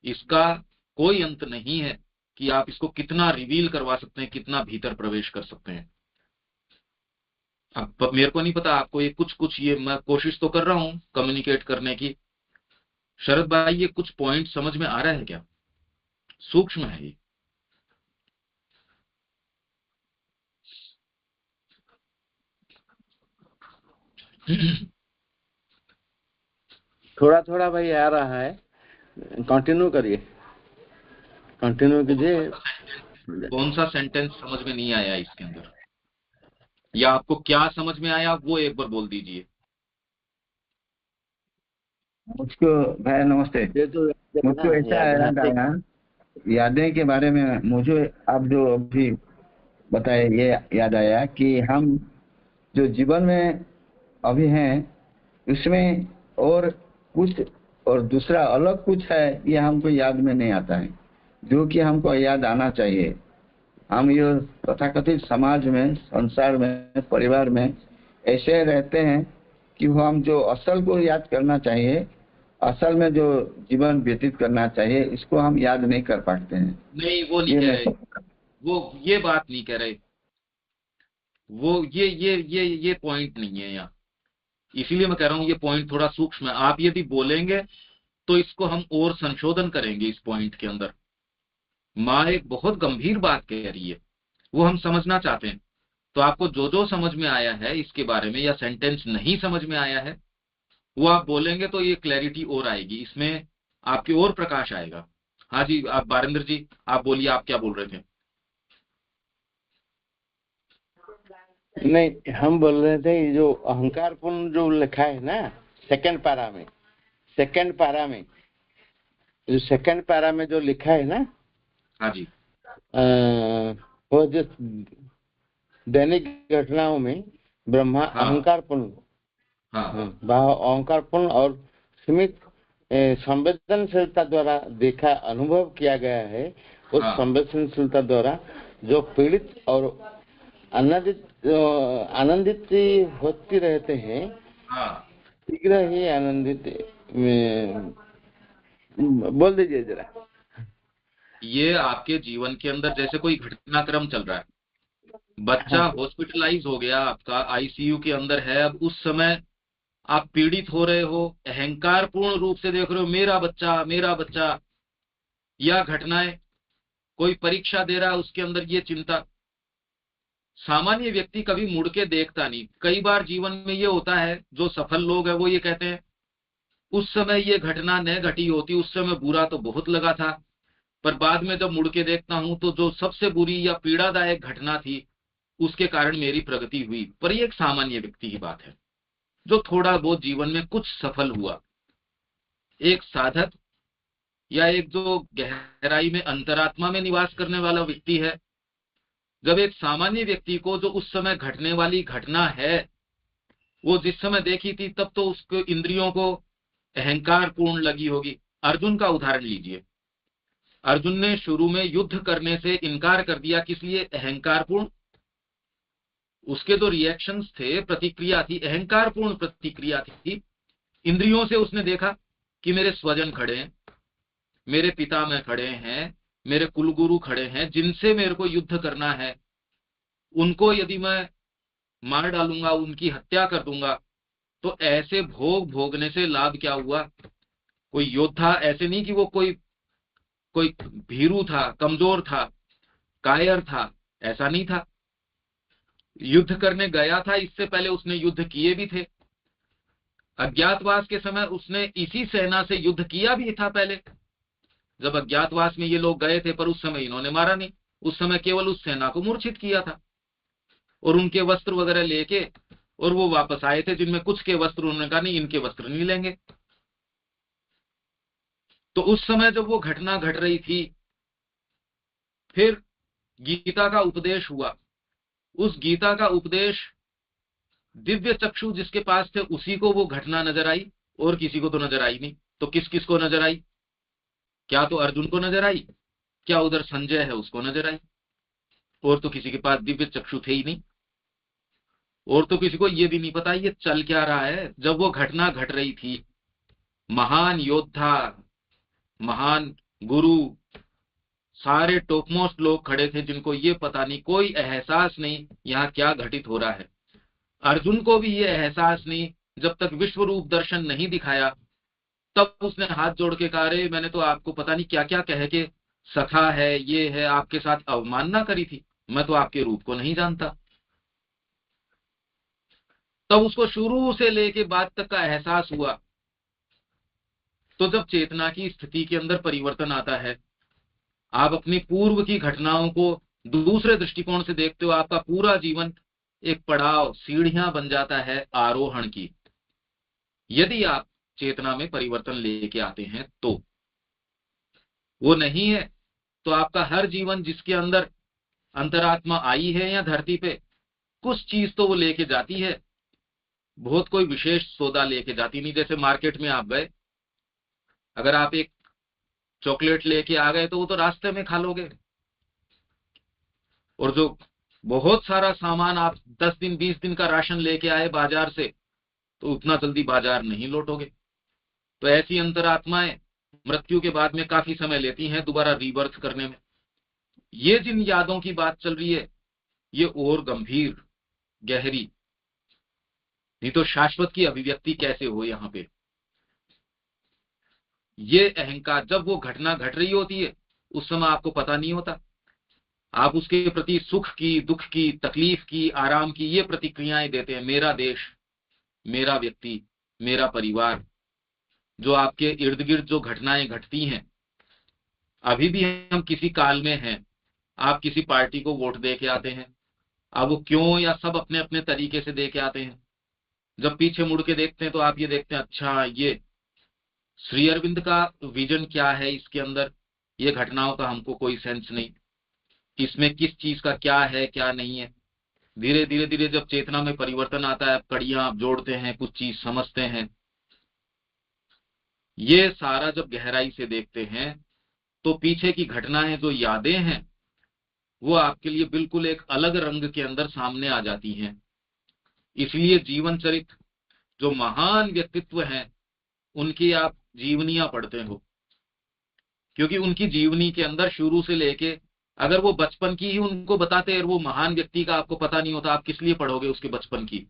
इसका कोई अंत नहीं है कि आप इसको कितना रिवील करवा सकते हैं, कितना भीतर प्रवेश कर सकते हैं। अब मेरे को नहीं पता आपको, ये कुछ कुछ ये मैं कोशिश तो कर रहा हूं कम्युनिकेट करने की। शरद भाई, ये कुछ पॉइंट समझ में आ रहा है क्या? सूक्ष्म है ये। थोड़ा थोड़ा भाई आ रहा है, कंटिन्यू करिए, कंटिन्यू कीजिए। कौन सा सेंटेंस समझ में नहीं आया इसके अंदर, या आपको क्या समझ में आया वो एक बार बोल दीजिए। मुझको भाई नमस्ते। ये तो मुझको ऐसा याद आया, यादें के बारे में मुझे आप जो अभी बताए ये याद आया कि हम जो जीवन में अभी हैं उसमें और कुछ और दूसरा अलग कुछ है, ये हमको याद में नहीं आता है, जो कि हमको याद आना चाहिए। हम ये तथाकथित समाज में, संसार में, परिवार में ऐसे रहते हैं कि वो हम जो असल को याद करना चाहिए, असल में जो जीवन व्यतीत करना चाहिए, इसको हम याद नहीं कर पाते हैं। नहीं, वो नहीं कह रहे, वो ये बात नहीं कह रहे, वो ये पॉइंट नहीं है यहाँ। इसीलिए मैं कह रहा हूँ ये पॉइंट थोड़ा सूक्ष्म है। आप यदि बोलेंगे तो इसको हम और संशोधन करेंगे इस पॉइंट के अंदर। माँ एक बहुत गंभीर बात कह रही है, वो हम समझना चाहते हैं। तो आपको जो जो समझ में आया है इसके बारे में, या सेंटेंस नहीं समझ में आया है, वो आप बोलेंगे तो ये क्लैरिटी और आएगी, इसमें आपकी और प्रकाश आएगा। हाँ जी, आप बारिंदर जी, आप बोलिए, आप क्या बोल रहे थे? नहीं, हम बोल रहे थे जो अहंकारपूर्ण जो लिखा है ना सेकंड पारा में, जो सेकंड पारा में जो लिखा है ना, हाँ जी, वो जो दैनिक घटनाओं में ब्रह्मा हाँ, अहंकारपूर्ण, हाँ, अहंकारपूर्ण और सीमित संवेदनशीलता द्वारा देखा, अनुभव किया गया है। उस हाँ, संवेदनशीलता द्वारा जो पीड़ित और आनंदित होती रहते हैं, हाँ। शीघ्र ही आनंदित बोल दीजिए जरा। ये आपके जीवन के अंदर जैसे कोई घटनाक्रम चल रहा है, बच्चा हॉस्पिटलाइज हो गया, आपका आईसीयू के अंदर है, अब उस समय आप पीड़ित हो रहे हो, अहंकार पूर्ण रूप से देख रहे हो मेरा बच्चा, मेरा बच्चा। या घटनाएं, कोई परीक्षा दे रहा है, उसके अंदर ये चिंता। सामान्य व्यक्ति कभी मुड़ के देखता नहीं। कई बार जीवन में ये होता है, जो सफल लोग हैं वो ये कहते हैं, उस समय ये घटना न घटी होती, उस समय बुरा तो बहुत लगा था, पर बाद में जब मुड़ के देखता हूं तो जो सबसे बुरी या पीड़ादायक घटना थी उसके कारण मेरी प्रगति हुई। पर ये एक सामान्य व्यक्ति की बात है, जो थोड़ा बहुत जीवन में कुछ सफल हुआ। एक साधक या एक जो गहराई में अंतरात्मा में निवास करने वाला व्यक्ति है, जब एक सामान्य व्यक्ति को जो उस समय घटने वाली घटना है वो जिस समय देखी थी, तब तो उसको इंद्रियों को अहंकार पूर्ण लगी होगी। अर्जुन का उदाहरण लीजिए, अर्जुन ने शुरू में युद्ध करने से इनकार कर दिया, किस लिए? अहंकार पूर्ण। उसके जो रिएक्शंस थे, प्रतिक्रिया थी, अहंकार पूर्ण प्रतिक्रिया थी। इंद्रियों से उसने देखा कि मेरे स्वजन खड़े हैं, मेरे पिता में खड़े हैं, मेरे कुलगुरु खड़े हैं, जिनसे मेरे को युद्ध करना है, उनको यदि मैं मार डालूंगा, उनकी हत्या कर दूंगा, तो ऐसे भोग भोगने से लाभ क्या हुआ? कोई योद्धा ऐसे नहीं कि वो कोई कोई भीरू था, कमजोर था, कायर था, ऐसा नहीं था। युद्ध करने गया था, इससे पहले उसने युद्ध किए भी थे। अज्ञातवास के समय उसने इसी सेना से युद्ध किया भी था पहले, जब अज्ञातवास में ये लोग गए थे, पर उस समय इन्होंने मारा नहीं। उस समय केवल उस सेना को मूर्छित किया था और उनके वस्त्र वगैरह लेके, और वो वापस आए थे जिनमें कुछ के वस्त्र, उन्होंने कहा नहीं, इनके वस्त्र नहीं लेंगे। तो उस समय जब वो घटना घट रही थी, फिर गीता का उपदेश हुआ। उस गीता का उपदेश दिव्य चक्षु जिसके पास थे उसी को वो घटना नजर आई, और किसी को तो नजर आई नहीं। तो किस किस को नजर आई? क्या तो अर्जुन को नजर आई, क्या उधर संजय है उसको नजर आई, और तो किसी के पास दिव्य चक्षु थे ही नहीं। और तो किसी को ये भी नहीं पता ये चल क्या रहा है। जब वो घटना घट रही थी, महान योद्धा, महान गुरु, सारे टॉपमोस्ट लोग खड़े थे जिनको ये पता नहीं, कोई एहसास नहीं यहाँ क्या घटित हो रहा है। अर्जुन को भी ये एहसास नहीं, जब तक विश्व रूप दर्शन नहीं दिखाया, तब उसने हाथ जोड़ के कहा, अरे मैंने तो आपको पता नहीं क्या क्या कह के सखा है, ये है, आपके साथ अवमानना करी थी, मैं तो आपके रूप को नहीं जानता। तब उसको शुरू से लेके बाद तक का एहसास हुआ। तो जब चेतना की स्थिति के अंदर परिवर्तन आता है, आप अपनी पूर्व की घटनाओं को दूसरे दृष्टिकोण से देखते हो, आपका पूरा जीवन एक पड़ाव, सीढ़ियां बन जाता है आरोहण की। यदि आप चेतना में परिवर्तन लेके आते हैं तो, वो नहीं है तो आपका हर जीवन जिसके अंदर अंतरात्मा आई है या धरती पे, कुछ चीज तो वो लेके जाती है, बहुत कोई विशेष सौदा लेके जाती नहीं। जैसे मार्केट में आप गए, अगर आप एक चॉकलेट लेके आ गए तो वो तो रास्ते में खा लोगे, और जो बहुत सारा सामान आप 10 दिन 20 दिन का राशन लेके आए बाजार से, तो उतना जल्दी बाजार नहीं लौटोगे। तो ऐसी अंतरात्माएं मृत्यु के बाद में काफी समय लेती हैं दोबारा रीबर्थ करने में। ये जिन यादों की बात चल रही है, ये और गंभीर, गहरी, नहीं तो शाश्वत की अभिव्यक्ति कैसे हो यहाँ पे। ये अहंकार, जब वो घटना घट रही होती है उस समय आपको पता नहीं होता, आप उसके प्रति सुख की, दुख की, तकलीफ की, आराम की ये प्रतिक्रियाएं देते हैं। मेरा देश, मेरा व्यक्ति, मेरा परिवार, जो आपके इर्द गिर्द जो घटनाएं घटती हैं, अभी भी हम किसी काल में हैं। आप किसी पार्टी को वोट दे के आते हैं, अब वो क्यों या सब अपने अपने तरीके से दे के आते हैं। जब पीछे मुड़ के देखते हैं तो आप ये देखते हैं, अच्छा ये श्री अरविंद का विजन क्या है इसके अंदर, ये घटनाओं का हमको कोई सेंस नहीं, इसमें किस चीज का क्या है क्या नहीं है। धीरे धीरे धीरे जब चेतना में परिवर्तन आता है, कड़ियां आप जोड़ते हैं, कुछ चीज समझते हैं, ये सारा जब गहराई से देखते हैं, तो पीछे की घटनाएं जो यादें हैं वो आपके लिए बिल्कुल एक अलग रंग के अंदर सामने आ जाती हैं। इसलिए जीवन चरित्र, जो महान व्यक्तित्व हैं, उनकी आप जीवनियां पढ़ते हो, क्योंकि उनकी जीवनी के अंदर शुरू से लेके, अगर वो बचपन की ही उनको बताते और वो महान व्यक्ति का आपको पता नहीं होता, आप किस लिए पढ़ोगे उसके बचपन की।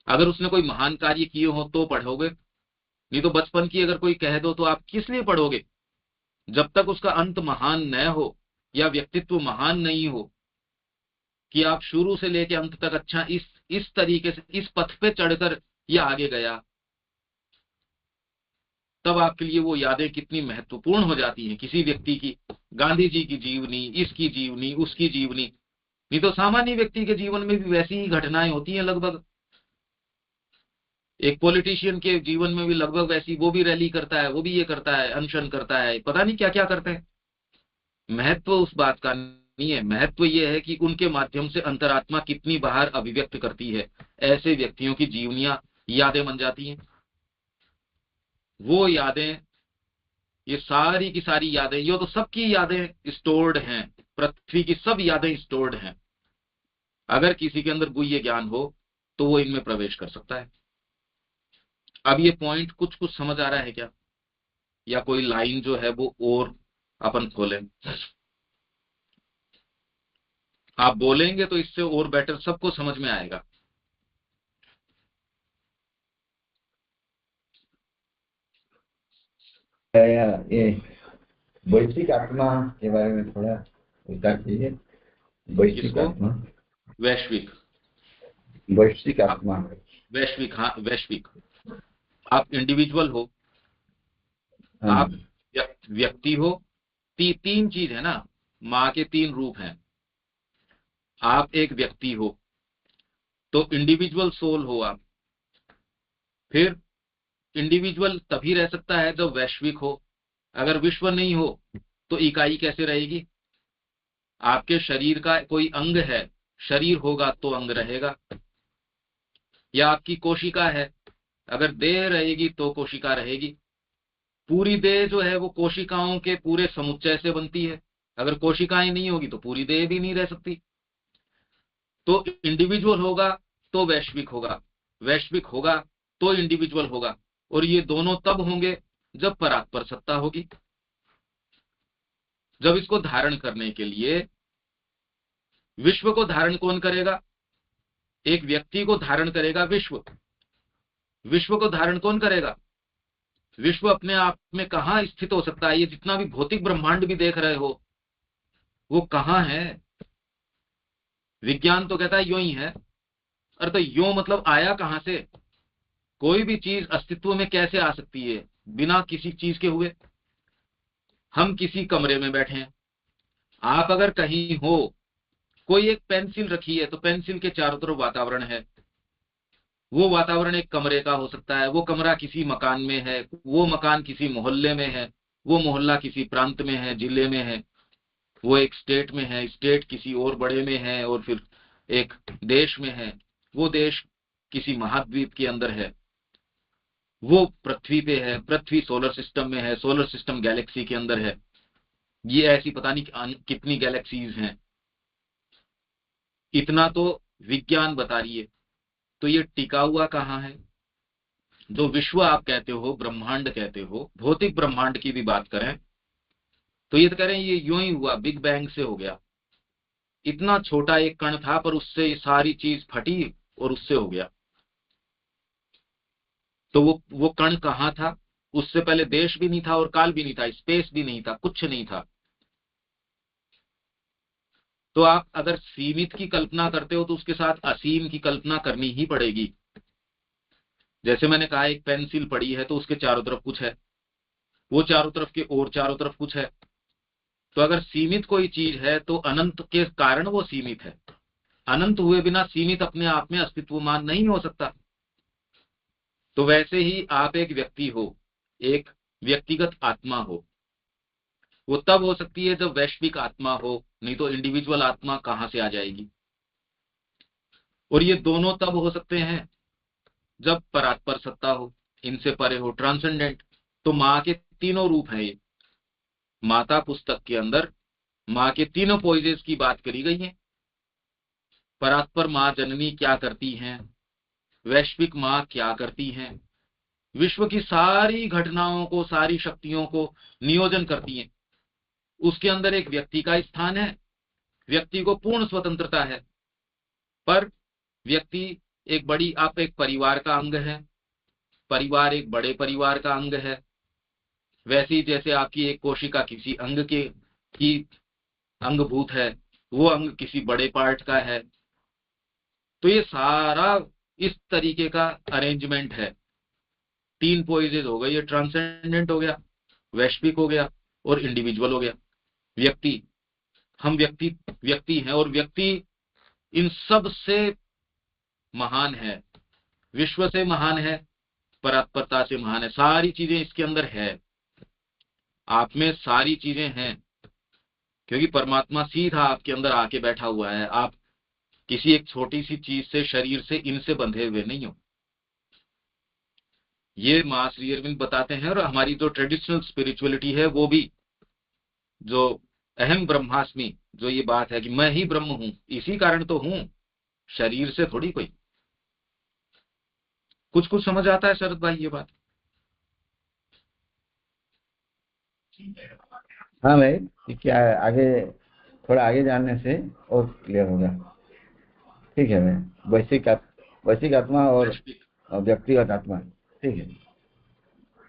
अगर उसने कोई महान कार्य किए हो तो पढ़ोगे, नहीं तो बचपन की अगर कोई कह दो तो आप किस लिए पढ़ोगे। जब तक उसका अंत महान न हो या व्यक्तित्व महान नहीं हो कि आप शुरू से लेके अंत तक, अच्छा इस तरीके से इस पथ पे चढ़कर ये आगे गया, तब आपके लिए वो यादें कितनी महत्वपूर्ण हो जाती हैं किसी व्यक्ति की। गांधी जी की जीवनी, इसकी जीवनी, उसकी जीवनी, नहीं तो सामान्य व्यक्ति के जीवन में भी वैसी ही घटनाएं होती हैं लगभग। एक पॉलिटिशियन के जीवन में भी लगभग वैसी, वो भी रैली करता है, वो भी ये करता है, अनशन करता है, पता नहीं क्या क्या करते हैं। महत्व उस बात का नहीं है, महत्व ये है कि उनके माध्यम से अंतरात्मा कितनी बाहर अभिव्यक्त करती है। ऐसे व्यक्तियों की जीवनियां यादें बन जाती हैं। वो यादें, ये सारी की सारी यादें, ये तो सबकी यादें स्टोर्ड हैं, पृथ्वी की सब यादें स्टोर्ड हैं। अगर किसी के अंदर गुह्य ज्ञान हो तो वो इनमें प्रवेश कर सकता है। अब ये पॉइंट कुछ कुछ समझ आ रहा है क्या, या कोई लाइन जो है वो और अपन खोलें? आप बोलेंगे तो इससे और बेटर सबको समझ में आएगा। ये वैश्विक आत्मा के बारे में थोड़ा विस्तार कीजिए। वैश्विक किसको? आत्मा। वैश्विक। वैश्विक आत्मा। वैश्विक, हाँ वैश्विक। आप इंडिविजुअल हो, हाँ आप व्यक्ति हो। तीन चीज है ना, माँ के तीन रूप हैं। आप एक व्यक्ति हो तो इंडिविजुअल सोल हो आप। फिर इंडिविजुअल तभी रह सकता है जब वैश्विक हो। अगर विश्व नहीं हो तो इकाई कैसे रहेगी? आपके शरीर का कोई अंग है, शरीर होगा तो अंग रहेगा। या आपकी कोशिका है, अगर देह रहेगी तो कोशिका रहेगी। पूरी देह जो है वो कोशिकाओं के पूरे समुच्चय से बनती है। अगर कोशिकाएं नहीं होगी तो पूरी देह भी नहीं रह सकती। तो इंडिविजुअल होगा तो वैश्विक होगा, वैश्विक होगा तो इंडिविजुअल होगा। और ये दोनों तब होंगे जब परात्पर सत्ता होगी। जब इसको धारण करने के लिए, विश्व को धारण कौन करेगा? एक व्यक्ति को धारण करेगा विश्व। विश्व को धारण कौन करेगा? विश्व अपने आप में कहां स्थित हो सकता है? ये जितना भी भौतिक ब्रह्मांड भी देख रहे हो वो कहां है? विज्ञान तो कहता है यूं ही है। अरे तो यूं मतलब आया कहां से? कोई भी चीज अस्तित्व में कैसे आ सकती है बिना किसी चीज के हुए? हम किसी कमरे में बैठे हैं, आप अगर कहीं हो, कोई एक पेंसिल रखी है तो पेंसिल के चारों तरफ वातावरण है। वो वातावरण एक कमरे का हो सकता है, वो कमरा किसी मकान में है, वो मकान किसी मोहल्ले में है, वो मोहल्ला किसी प्रांत में है, जिले में है, वो एक स्टेट में है, स्टेट किसी और बड़े में है, और फिर एक देश में है, वो देश किसी महाद्वीप के अंदर है, वो पृथ्वी पे है, पृथ्वी सोलर सिस्टम में है, सोलर सिस्टम गैलेक्सी के अंदर है। ये ऐसी पता नहीं कितनी गैलेक्सीज हैं। इतना तो विज्ञान बता रही है। तो ये टिका हुआ कहाँ है? जो विश्व आप कहते हो, ब्रह्मांड कहते हो, भौतिक ब्रह्मांड की भी बात करें तो ये तो कह रहे हैं ये यूं ही हुआ, बिग बैंग से हो गया। इतना छोटा एक कण था पर उससे ये सारी चीज फटी और उससे हो गया। तो वो कण कहाँ था? उससे पहले देश भी नहीं था और काल भी नहीं था, स्पेस भी नहीं था, कुछ नहीं था। तो आप अगर सीमित की कल्पना करते हो तो उसके साथ असीम की कल्पना करनी ही पड़ेगी। जैसे मैंने कहा एक पेंसिल पड़ी है तो उसके चारों तरफ कुछ है, वो चारों तरफ के और चारों तरफ कुछ है। तो अगर सीमित कोई चीज है तो अनंत के कारण वो सीमित है। अनंत हुए बिना सीमित अपने आप में अस्तित्वमान नहीं हो सकता। तो वैसे ही आप एक व्यक्ति हो, एक व्यक्तिगत आत्मा हो। वो तब हो सकती है जब वैश्विक आत्मा हो, नहीं तो इंडिविजुअल आत्मा कहां से आ जाएगी? और ये दोनों तब हो सकते हैं जब परात्पर सत्ता हो, इनसे परे हो, ट्रांसेंडेंट। तो माँ के तीनों रूप हैं ये। माता पुस्तक के अंदर माँ के तीनों पोइजेस की बात करी गई है। परात्पर माँ जननी क्या करती हैं, वैश्विक माँ क्या करती हैं, विश्व की सारी घटनाओं को, सारी शक्तियों को नियोजन करती हैं। उसके अंदर एक व्यक्ति का स्थान है, व्यक्ति को पूर्ण स्वतंत्रता है। पर व्यक्ति एक बड़ी, आप एक परिवार का अंग है, परिवार एक बड़े परिवार का अंग है। वैसे ही जैसे आपकी एक कोशिका किसी अंग की अंगभूत है, वो अंग किसी बड़े पार्ट का है। तो ये सारा इस तरीके का अरेंजमेंट है। तीन पोइजेज हो गए, ये ट्रांसेंडेंट हो गया, वैश्विक हो गया और इंडिविजुअल हो गया। व्यक्ति, हम व्यक्ति व्यक्ति हैं और व्यक्ति इन सब से महान है, विश्व से महान है, परात्परता से महान है। सारी चीजें इसके अंदर है, आप में सारी चीजें हैं, क्योंकि परमात्मा सीधा आपके अंदर आके बैठा हुआ है। आप किसी एक छोटी सी चीज से, शरीर से, इनसे बंधे हुए नहीं हो। ये मां श्री अरविंद बताते हैं। और हमारी जो ट्रेडिशनल स्पिरिचुअलिटी है वो भी, जो अहम ब्रह्मास्मि, जो ये बात है कि मैं ही ब्रह्म हूं, इसी कारण तो हूं, शरीर से थोड़ी कोई। कुछ कुछ समझ आता है शरद भाई ये बात? हाँ भाई, क्या आगे, थोड़ा आगे जानने से और क्लियर होगा। ठीक है भाई। वैश्विक आत्मा और वैश्विक। व्यक्तिगत आत्मा, ठीक है।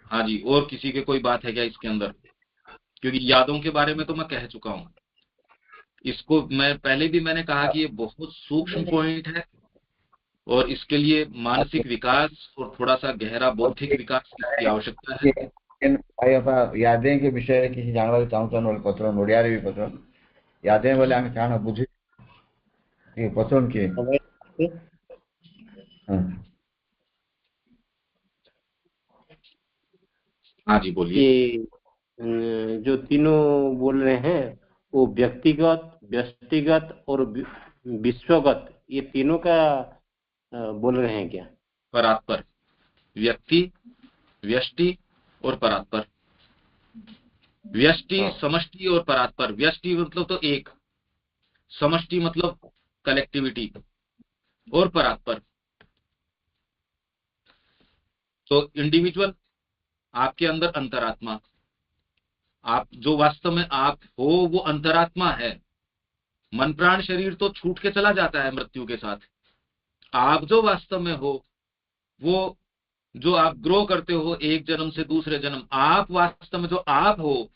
हाँ जी, और किसी के कोई बात है क्या इसके अंदर? क्योंकि यादों के बारे में तो मैं कह चुका हूं। इसको मैं पहले भी मैंने कहा कि ये बहुत सूक्ष्म पॉइंट है और इसके लिए मानसिक विकास और थोड़ा सा गहरा बौद्धिक विकास की आवश्यकता है। भाई अपा यादें के विषय किसी जानवा चाहूँ पत्र ओडिया भी पत्र यादें बोले आम क्या बुझे पसंद किए। हाँ जी बोलिए। कि जो तीनों बोल रहे हैं वो व्यक्तिगत, व्यष्टिगत और विश्वगत, ये तीनों का बोल रहे हैं क्या? परात्पर, व्यक्ति, व्यष्टि और परात्पर। व्यष्टि, हाँ। समष्टि और परात्पर। व्यष्टि मतलब तो एक, समष्टि मतलब कलेक्टिविटी और परात्पर तो इंडिविजुअल, आपके अंदर अंतरात्मा, आप जो वास्तव में आप हो वो अंतरात्मा है। मन प्राण शरीर तो छूट के चला जाता है मृत्यु के साथ। आप जो वास्तव में हो वो, जो आप ग्रो करते हो एक जन्म से दूसरे जन्म, आप वास्तव में जो आप हो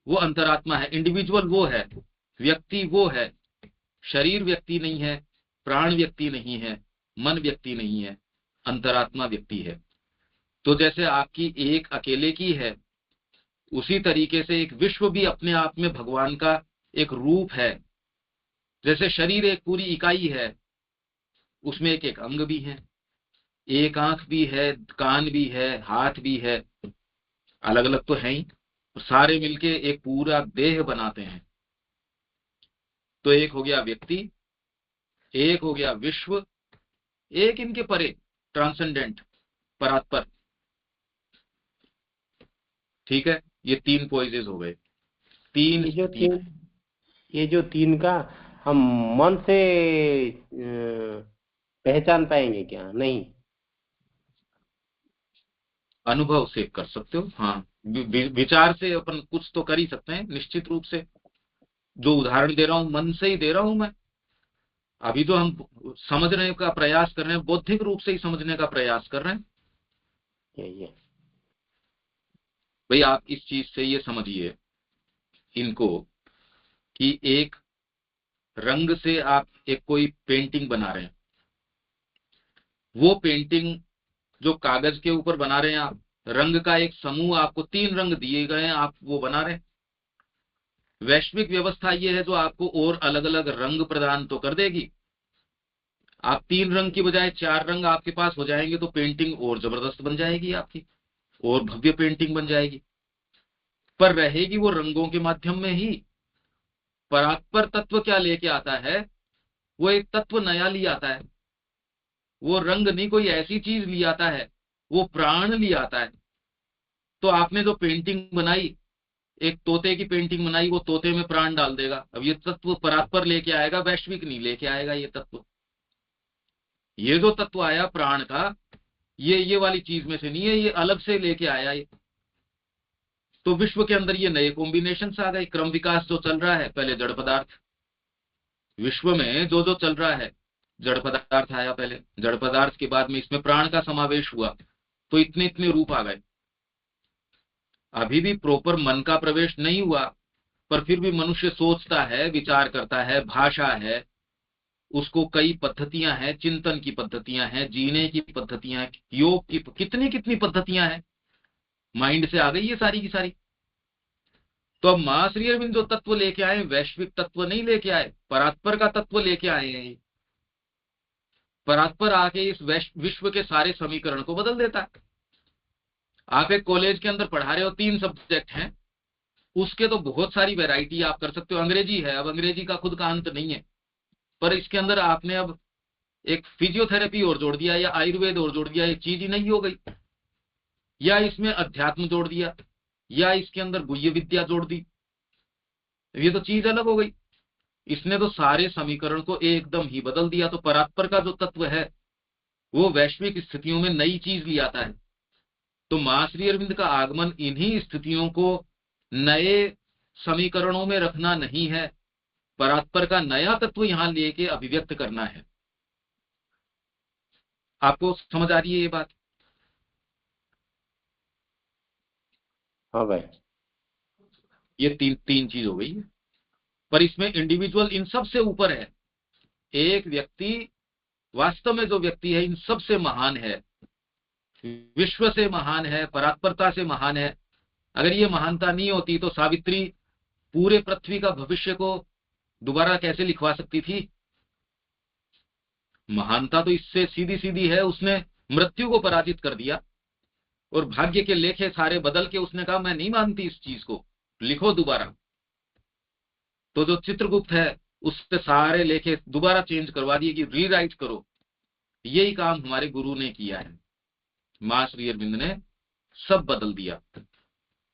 वो अंतरात्मा है। इंडिविजुअल वो है, व्यक्ति वो है। शरीर व्यक्ति नहीं है, प्राण व्यक्ति नहीं है, मन व्यक्ति नहीं है, अंतरात्मा व्यक्ति है। तो जैसे आपकी एक अकेले की है, उसी तरीके से एक विश्व भी अपने आप में भगवान का एक रूप है। जैसे शरीर एक पूरी इकाई है, उसमें एक एक अंग भी है, एक आंख भी है, कान भी है, हाथ भी है, अलग अलग तो है ही, सारे मिलके एक पूरा देह बनाते हैं। तो एक हो गया व्यक्ति, एक हो गया विश्व, एक इनके परे ट्रांसेंडेंट, परात्पर। ठीक है, ये तीन पोइजेस हो गए, तीन ये जो स्थितियां। तीन का हम मन से पहचान पाएंगे क्या? नहीं। अनुभव से कर सकते हो, हाँ। विचार से अपन कुछ तो कर ही सकते हैं निश्चित रूप से। जो उदाहरण दे रहा हूं मन से ही दे रहा हूं मैं। अभी तो हम समझने का प्रयास कर रहे हैं, बौद्धिक रूप से ही समझने का प्रयास कर रहे हैं। ये भाई आप इस चीज से ये समझिए इनको कि एक रंग से आप एक कोई पेंटिंग बना रहे हैं। वो पेंटिंग जो कागज के ऊपर बना रहे हैं आप, रंग का एक समूह, आपको तीन रंग दिए गए हैं, आप वो बना रहे हैं। वैश्विक व्यवस्था ये है जो आपको और अलग अलग रंग प्रदान तो कर देगी। आप तीन रंग की बजाय चार रंग आपके पास हो जाएंगे तो पेंटिंग और जबरदस्त बन जाएगी आपकी, और भव्य पेंटिंग बन जाएगी। पर रहेगी वो रंगों के माध्यम में ही। परात्पर तत्व क्या लेके आता है? वो एक तत्व नया ले आता है। वो रंग नहीं कोई ऐसी चीज ले आता है, वो प्राण ले आता है। तो आपने जो पेंटिंग बनाई, एक तोते की पेंटिंग बनाई, वो तोते में प्राण डाल देगा। अब ये तत्व परात्पर लेके आएगा, वैश्विक नहीं लेके आएगा। ये तत्व, ये जो तत्व आया प्राण का, ये वाली चीज में से नहीं है, ये अलग से लेके आया ये। तो विश्व के अंदर ये नए कॉम्बिनेशन आ गए। क्रम विकास जो चल रहा है, पहले जड़ पदार्थ, विश्व में जो जो चल रहा है, जड़ पदार्थ आया पहले, जड़ पदार्थ के बाद में इसमें प्राण का समावेश हुआ, तो इतने इतने रूप आ गए। अभी भी प्रॉपर मन का प्रवेश नहीं हुआ, पर फिर भी मनुष्य सोचता है, विचार करता है, भाषा है, उसको कई पद्धतियां हैं, चिंतन की पद्धतियां हैं, जीने की पद्धतियां हैं, योग की कितनी कितनी पद्धतियां हैं, माइंड से आ गई ये सारी की सारी। तो अब मां श्री अरविंद जो तत्व लेके आए, वैश्विक तत्व नहीं लेके आए, परात्पर का तत्व लेके आए हैं। परात्पर आके इस विश्व के सारे समीकरण को बदल देता है। आप एक कॉलेज के अंदर पढ़ा रहे हो, तीन सब्जेक्ट हैं, उसके तो बहुत सारी वैरायटी आप कर सकते हो। अंग्रेजी है, अब अंग्रेजी का खुद का अंत नहीं है, पर इसके अंदर आपने अब एक फिजियोथेरेपी और जोड़ दिया, या आयुर्वेद और जोड़ दिया, ये चीज ही नहीं हो गई। या इसमें अध्यात्म जोड़ दिया, या इसके अंदर गुह्य विद्या जोड़ दी, ये तो चीज अलग हो गई। इसने तो सारे समीकरण को एकदम ही बदल दिया। तो परात्पर का जो तत्व है वो वैश्विक स्थितियों में नई चीज ले आता है। तो मां श्री अरविंद का आगमन इन्हीं स्थितियों को नए समीकरणों में रखना नहीं है, परात्पर का नया तत्व यहां लेके अभिव्यक्त करना है। आपको समझ आ रही है ये बात? हाँ भाई। ये तीन तीन चीज हो गई है। पर इसमें इंडिविजुअल इन सब से ऊपर है। एक व्यक्ति वास्तव में जो व्यक्ति है इन सब से महान है, विश्व से महान है, परात्परता से महान है। अगर ये महानता नहीं होती तो सावित्री पूरे पृथ्वी का भविष्य को दोबारा कैसे लिखवा सकती थी? महानता तो इससे सीधी सीधी है, उसने मृत्यु को पराजित कर दिया और भाग्य के लेखे सारे बदल के उसने कहा मैं नहीं मानती इस चीज को, लिखो दोबारा। तो जो चित्रगुप्त है उससे सारे लेखे दोबारा चेंज करवा दिए कि रीराइट करो। यही काम हमारे गुरु ने किया है। मां श्री अरविंद ने सब बदल दिया।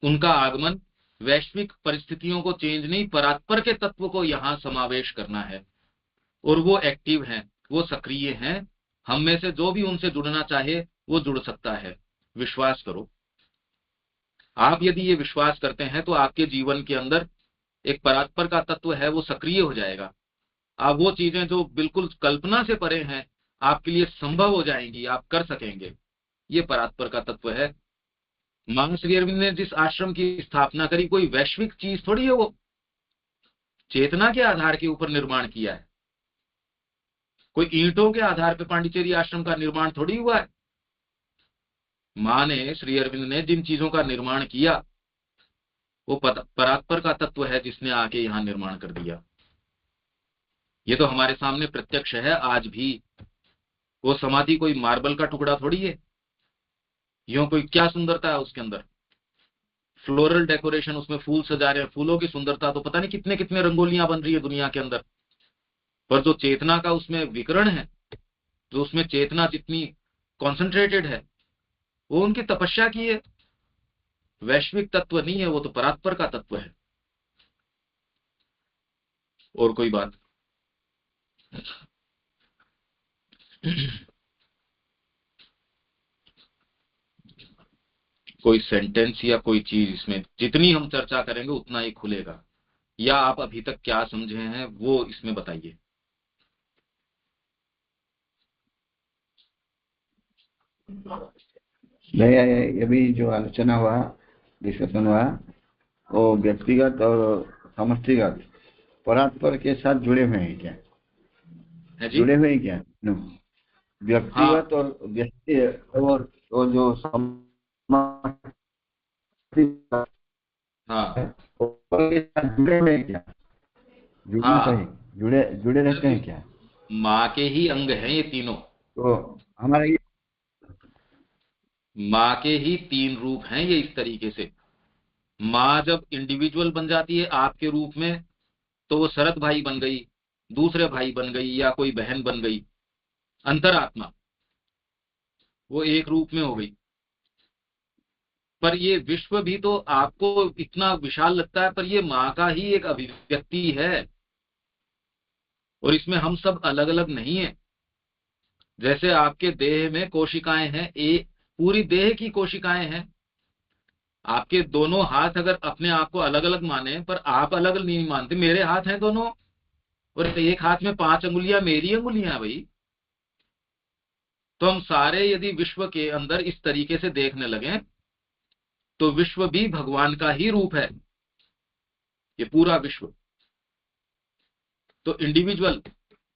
उनका आगमन वैश्विक परिस्थितियों को चेंज नहीं, परात्पर के तत्व को यहां समावेश करना है। और वो एक्टिव हैं, वो सक्रिय हैं। हम में से जो भी उनसे जुड़ना चाहे वो जुड़ सकता है। विश्वास करो। आप यदि ये विश्वास करते हैं तो आपके जीवन के अंदर एक परात्पर का तत्व है, वो सक्रिय हो जाएगा। आप वो चीजें जो बिल्कुल कल्पना से परे हैं आपके लिए संभव हो जाएंगी, आप कर सकेंगे। ये परात्पर का तत्व है। मां श्री अरविंद ने जिस आश्रम की स्थापना करी कोई वैश्विक चीज थोड़ी है, वो चेतना के आधार के ऊपर निर्माण किया है। कोई ईंटों के आधार पर पांडिचेरी आश्रम का निर्माण थोड़ी हुआ है। मां ने, श्री अरविंद ने जिन चीजों का निर्माण किया वो परात्पर का तत्व है जिसने आके यहां निर्माण कर दिया। ये तो हमारे सामने प्रत्यक्ष है आज भी। वो समाधि कोई मार्बल का टुकड़ा थोड़ी है। यूं कोई क्या सुंदरता है उसके अंदर, फ्लोरल डेकोरेशन, उसमें फूल सजा रहे हैं, फूलों की सुंदरता तो पता नहीं कितने कितने रंगोलियां बन रही है दुनिया के अंदर। पर जो चेतना का उसमें विकरण है, जो उसमें चेतना जितनी कॉन्सेंट्रेटेड है, वो उनकी तपस्या की है। वैश्विक तत्व नहीं है, वो तो परात्पर का तत्व है। और कोई बात? कोई सेंटेंस या कोई चीज, इसमें जितनी हम चर्चा करेंगे उतना ही खुलेगा। या आप अभी तक क्या समझे हैं वो इसमें बताइए। नहीं, अभी जो आलोचना हुआ, डिस्कशन हुआ, वो व्यक्तिगत और समष्टिगत परात्पर के साथ जुड़े हुए हैं क्या? है जी? जुड़े हुए हैं क्या? नो, व्यक्तिगत हाँ। और व्यक्ति और जो हाँ। के साथ जुड़े हुए हैं क्या? जुड़ना चाहिए, जुड़े रहते हैं क्या? माँ के ही अंग हैं ये तीनों। तो हमारा ये माँ के ही तीन रूप हैं ये। इस तरीके से माँ जब इंडिविजुअल बन जाती है आपके रूप में तो वो शरद भाई बन गई, दूसरे भाई बन गई, या कोई बहन बन गई। अंतरात्मा वो एक रूप में हो गई। पर ये विश्व भी तो आपको इतना विशाल लगता है, पर ये माँ का ही एक अभिव्यक्ति है। और इसमें हम सब अलग अलग नहीं है। जैसे आपके देह में कोशिकाएं हैं, पूरी देह की कोशिकाएं हैं। आपके दोनों हाथ अगर अपने आप को अलग अलग माने, पर आप अलग अलग नहीं मानते। मेरे हाथ हैं दोनों, और एक हाथ में 5 अंगुलियां मेरी अंगुलियां हैं भाई। तो हम सारे यदि विश्व के अंदर इस तरीके से देखने लगे तो विश्व भी भगवान का ही रूप है, ये पूरा विश्व। तो इंडिविजुअल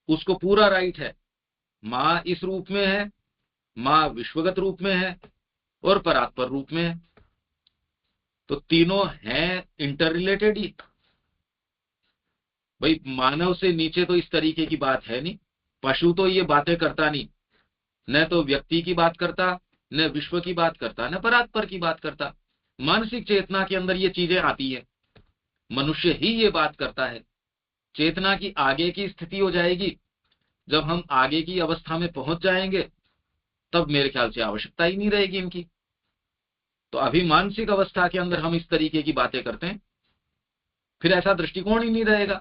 उसको पूरा राइट है। माँ इस रूप में है, माँ विश्वगत रूप में है और परात्पर रूप में है। तो तीनों हैं इंटर रिलेटेड ही। भाई मानव से नीचे तो इस तरीके की बात है नहीं। पशु तो ये बातें करता नहीं, न तो व्यक्ति की बात करता, न विश्व की बात करता, न परात्पर की बात करता। मानसिक चेतना के अंदर ये चीजें आती है। मनुष्य ही ये बात करता है। चेतना की आगे की स्थिति हो जाएगी, जब हम आगे की अवस्था में पहुंच जाएंगे तब मेरे ख्याल से आवश्यकता ही नहीं रहेगी इनकी। तो अभी मानसिक अवस्था के अंदर हम इस तरीके की बातें करते हैं, फिर ऐसा दृष्टिकोण ही नहीं रहेगा।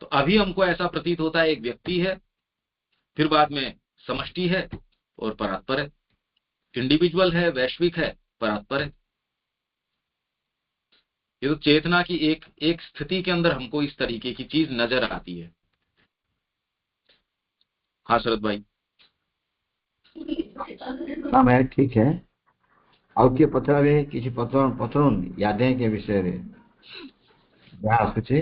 तो अभी हमको ऐसा प्रतीत होता है एक व्यक्ति है, फिर बाद में समष्टि है और परात्पर है। इंडिविजुअल है, वैश्विक है, परात्पर है। ये तो चेतना की एक एक स्थिति के अंदर हमको इस तरीके की चीज नजर आती है। हाँ शरद भाई। हाँ मैं ठीक है। ଆଉ କିଏ ପଚାରିବେ କିଛି ପଚାରନ୍ତୁ ୟାଦେଁ के विषय रे? आप पूछिए,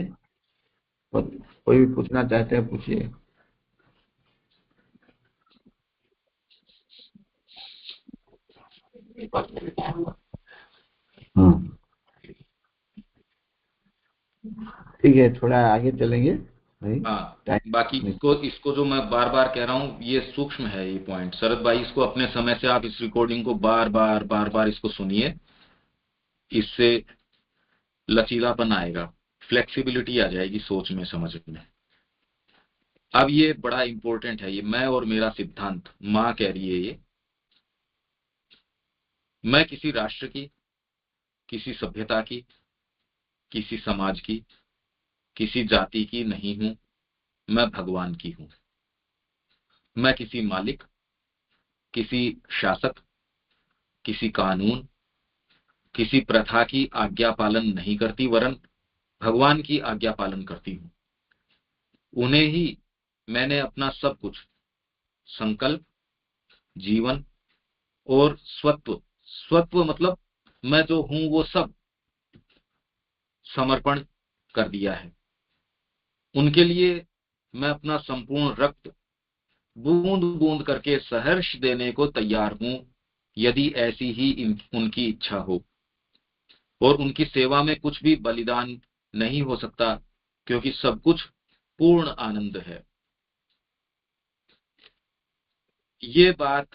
कोई भी पूछना चाहते हैं पूछिए। ठीक है, थोड़ा आगे चलेंगे भाई। हाँ, बाकी टाइम इसको जो मैं बार बार कह रहा हूँ, ये सूक्ष्म है ये पॉइंट। शरद भाई, इसको अपने समय से आप इस रिकॉर्डिंग को बार बार इसको सुनिए, इससे लचीलापन आएगा, फ्लेक्सिबिलिटी आ जाएगी सोच में, समझ में। अब ये बड़ा इंपॉर्टेंट है, ये मैं और मेरा सिद्धांत, माँ कह रही है ये। मैं किसी राष्ट्र की, किसी सभ्यता की, किसी समाज की, किसी जाति की नहीं हूं, मैं भगवान की हूं। मैं किसी मालिक, किसी शासक, किसी कानून, किसी प्रथा की आज्ञा पालन नहीं करती, वरन भगवान की आज्ञा पालन करती हूं। उन्हें ही मैंने अपना सब कुछ, संकल्प, जीवन और स्वत्व, स्वत्व मतलब मैं जो हूं वो सब, समर्पण कर दिया है। उनके लिए मैं अपना संपूर्ण रक्त बूंद बूंद करके सहर्ष देने को तैयार हूं, यदि ऐसी ही उनकी इच्छा हो। और उनकी सेवा में कुछ भी बलिदान नहीं हो सकता, क्योंकि सब कुछ पूर्ण आनंद है। ये बात,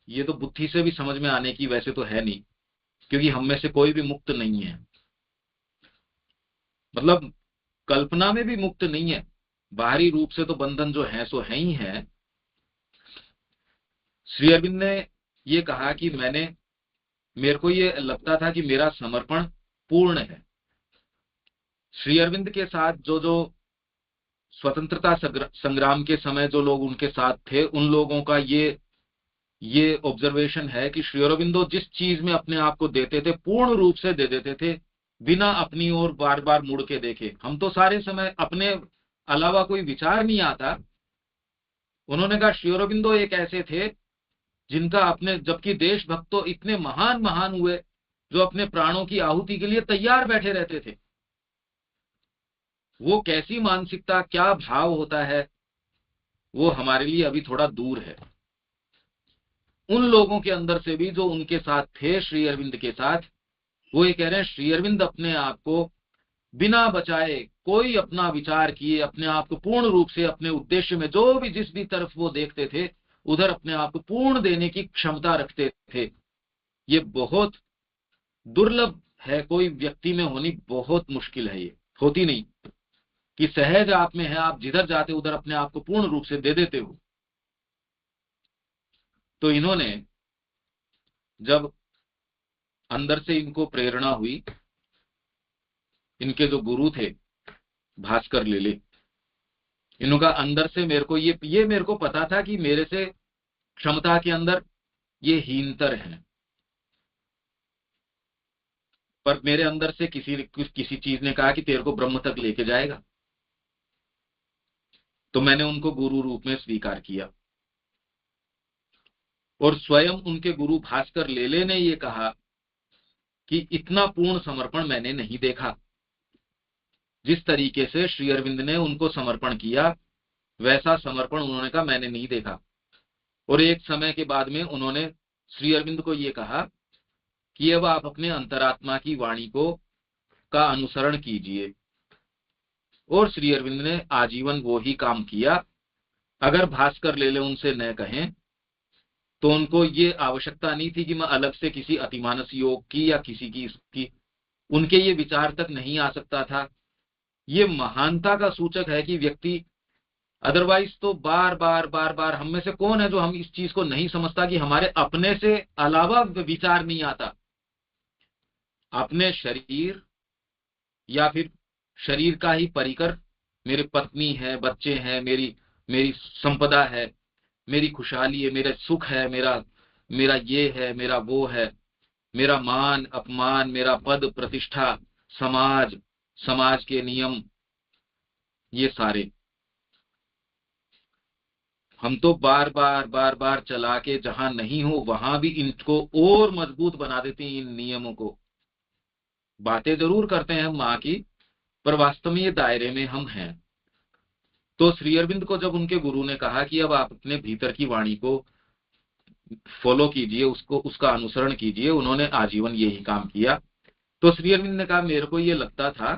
ये तो बुद्धि से भी समझ में आने की वैसे तो है नहीं, क्योंकि हम में से कोई भी मुक्त नहीं है, मतलब कल्पना में भी मुक्त नहीं है। बाहरी रूप से तो बंधन जो है सो है ही है। श्री अरविंद ने ये कहा कि मेरे को ये लगता था कि मेरा समर्पण पूर्ण है। श्री अरविंद के साथ जो जो स्वतंत्रता संग्राम के समय जो लोग उनके साथ थे, उन लोगों का ये ऑब्जर्वेशन है कि श्री अरविंदो जिस चीज में अपने आप को देते थे, पूर्ण रूप से दे देते थे, बिना अपनी ओर बार बार मुड़ के देखे। हम तो सारे समय अपने अलावा कोई विचार नहीं आता। उन्होंने कहा श्री अरविंदो एक ऐसे थे जिनका अपने, जबकि देशभक्त तो इतने महान महान हुए जो अपने प्राणों की आहुति के लिए तैयार बैठे रहते थे। वो कैसी मानसिकता, क्या भाव होता है, वो हमारे लिए अभी थोड़ा दूर है। उन लोगों के अंदर से भी जो उनके साथ थे श्री अरविंद के साथ, वो ये कह रहे हैं श्री अरविंद अपने आप को बिना बचाए, कोई अपना विचार किए, अपने आप को पूर्ण रूप से अपने उद्देश्य में, जो भी जिस भी तरफ वो देखते थे उधर अपने आप को पूर्ण देने की क्षमता रखते थे। ये बहुत दुर्लभ है, कोई व्यक्ति में होनी बहुत मुश्किल है। ये होती नहीं कि सहज आप में है, आप जिधर जाते उधर अपने आप को पूर्ण रूप से दे देते हो। तो इन्होंने जब अंदर से इनको प्रेरणा हुई, इनके जो गुरु थे भास्कर लेले, इनका अंदर से मेरे को ये मेरे को पता था कि मेरे से क्षमता के अंदर ये हीनतर है, पर मेरे अंदर से किसी चीज ने कहा कि तेरे को ब्रह्म तक लेके जाएगा। तो मैंने उनको गुरु रूप में स्वीकार किया। और स्वयं उनके गुरु भास्कर लेले ने ये कहा कि इतना पूर्ण समर्पण मैंने नहीं देखा। जिस तरीके से श्री अरविंद ने उनको समर्पण किया, वैसा समर्पण उन्होंने कहा मैंने नहीं देखा। और एक समय के बाद में उन्होंने श्री अरविंद को ये कहा कि अब आप अपने अंतरात्मा की वाणी का अनुसरण कीजिए। और श्री अरविंद ने आजीवन वो ही काम किया। अगर भास्कर लेले उनसे न कहें तो उनको ये आवश्यकता नहीं थी कि मैं अलग से किसी अतिमानस योग की या किसी की इसकी, उनके ये विचार तक नहीं आ सकता था। ये महानता का सूचक है कि व्यक्ति, अदरवाइज तो बार बार हम में से कौन है जो हम इस चीज को नहीं समझता कि हमारे अपने से अलावा विचार नहीं आता। अपने शरीर या फिर शरीर का ही परिकर, मेरे पत्नी है, बच्चे हैं, मेरी मेरी संपदा है, मेरी खुशहाली है, मेरा सुख है, मेरा ये है, मेरा वो है, मेरा मान अपमान, मेरा पद प्रतिष्ठा, समाज के नियम, ये सारे हम तो बार बार चला के जहां नहीं हो वहां भी इनको और मजबूत बना देते हैं। इन नियमों को बातें जरूर करते हैं माँ की, पर वास्तव में ये दायरे में हम हैं। तो श्री अरविंद को जब उनके गुरु ने कहा कि अब आप अपने भीतर की वाणी को फॉलो कीजिए, उसको उसका अनुसरण कीजिए, उन्होंने आजीवन यही काम किया। तो श्री अरविंद ने कहा मेरे को ये लगता था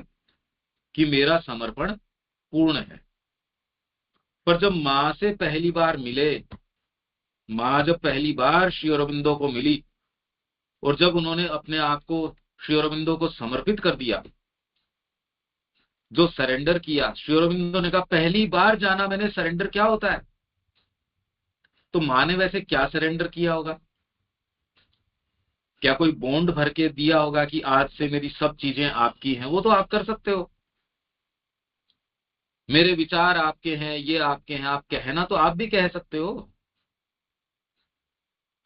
कि मेरा समर्पण पूर्ण है, पर जब माँ से पहली बार मिले, माँ जब पहली बार श्री अरविंदो को मिली और जब उन्होंने अपने आप को श्री अरविंदो को समर्पित कर दिया, जो सरेंडर किया, श्री अरविंदो ने कहा पहली बार जाना मैंने सरेंडर क्या होता है। तो माँ ने वैसे क्या सरेंडर किया होगा? क्या कोई बॉन्ड भर के दिया होगा कि आज से मेरी सब चीजें आपकी हैं? वो तो आप कर सकते हो, मेरे विचार आपके हैं, ये आपके हैं, आप कहना तो आप भी कह सकते हो।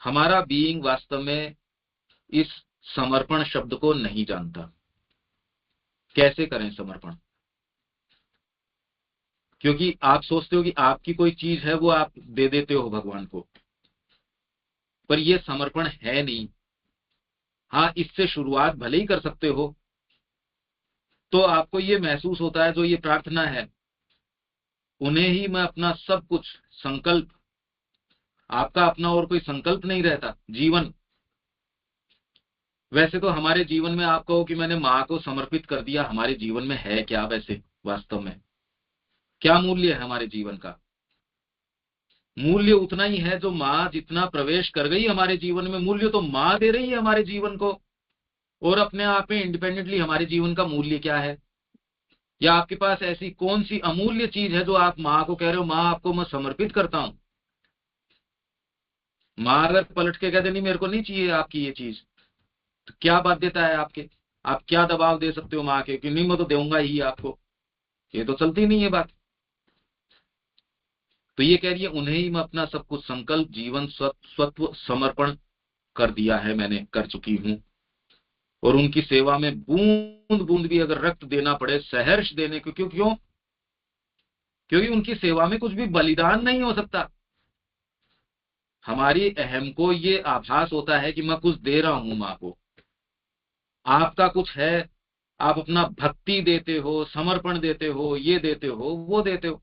हमारा बीइंग वास्तव में इस समर्पण शब्द को नहीं जानता। कैसे करें समर्पण? क्योंकि आप सोचते हो कि आपकी कोई चीज है, वो आप दे देते हो भगवान को, पर ये समर्पण है नहीं। हाँ, इससे शुरुआत भले ही कर सकते हो, तो आपको ये महसूस होता है जो ये प्रार्थना है, उन्हें ही मैं अपना सब कुछ संकल्प, आपका अपना और कोई संकल्प नहीं रहता जीवन। वैसे तो हमारे जीवन में आप कहो कि मैंने माँ को समर्पित कर दिया, हमारे जीवन में है क्या? वैसे वास्तव में क्या मूल्य है हमारे जीवन का? मूल्य उतना ही है जो माँ जितना प्रवेश कर गई हमारे जीवन में, मूल्य तो माँ दे रही है हमारे जीवन को। और अपने आप में इंडिपेंडेंटली हमारे जीवन का मूल्य क्या है? या आपके पास ऐसी कौन सी अमूल्य चीज है जो आप माँ को कह रहे हो माँ आपको मैं समर्पित करता हूं? माँ अगर पलट के कह दे नहीं मेरे को नहीं चाहिए आपकी ये चीज, तो क्या बाध्यता है आपके? आप क्या दबाव दे सकते हो माँ के कि नहीं मैं तो दूंगा ही आपको? ये तो चलती नहीं है बात। तो ये कह रही है उन्हें ही मैं अपना सब कुछ संकल्प, जीवन, स्वत्व समर्पण कर दिया है, मैंने कर चुकी हूं। और उनकी सेवा में बूंद बूंद भी अगर रक्त देना पड़े, सहर्ष देने को, क्यों? क्योंकि उनकी सेवा में कुछ भी बलिदान नहीं हो सकता। हमारी अहम को ये आभास होता है कि मैं कुछ दे रहा हूं माँ को, आपका कुछ है, आप अपना भक्ति देते हो, समर्पण देते हो, ये देते हो, वो देते हो।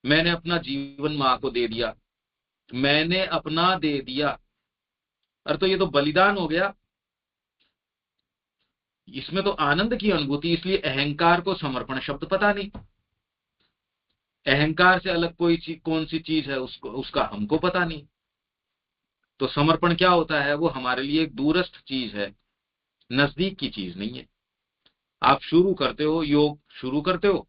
मैंने अपना जीवन माँ को दे दिया, मैंने अपना दे दिया, अरे तो ये तो बलिदान हो गया। इसमें तो आनंद की अनुभूति, इसलिए अहंकार को समर्पण शब्द पता नहीं। अहंकार से अलग कोई चीज, कौन सी चीज है उसका हमको पता नहीं। तो समर्पण क्या होता है? वो हमारे लिए एक दूरस्थ चीज है, नजदीक की चीज नहीं है। आप शुरू करते हो, योग शुरू करते हो,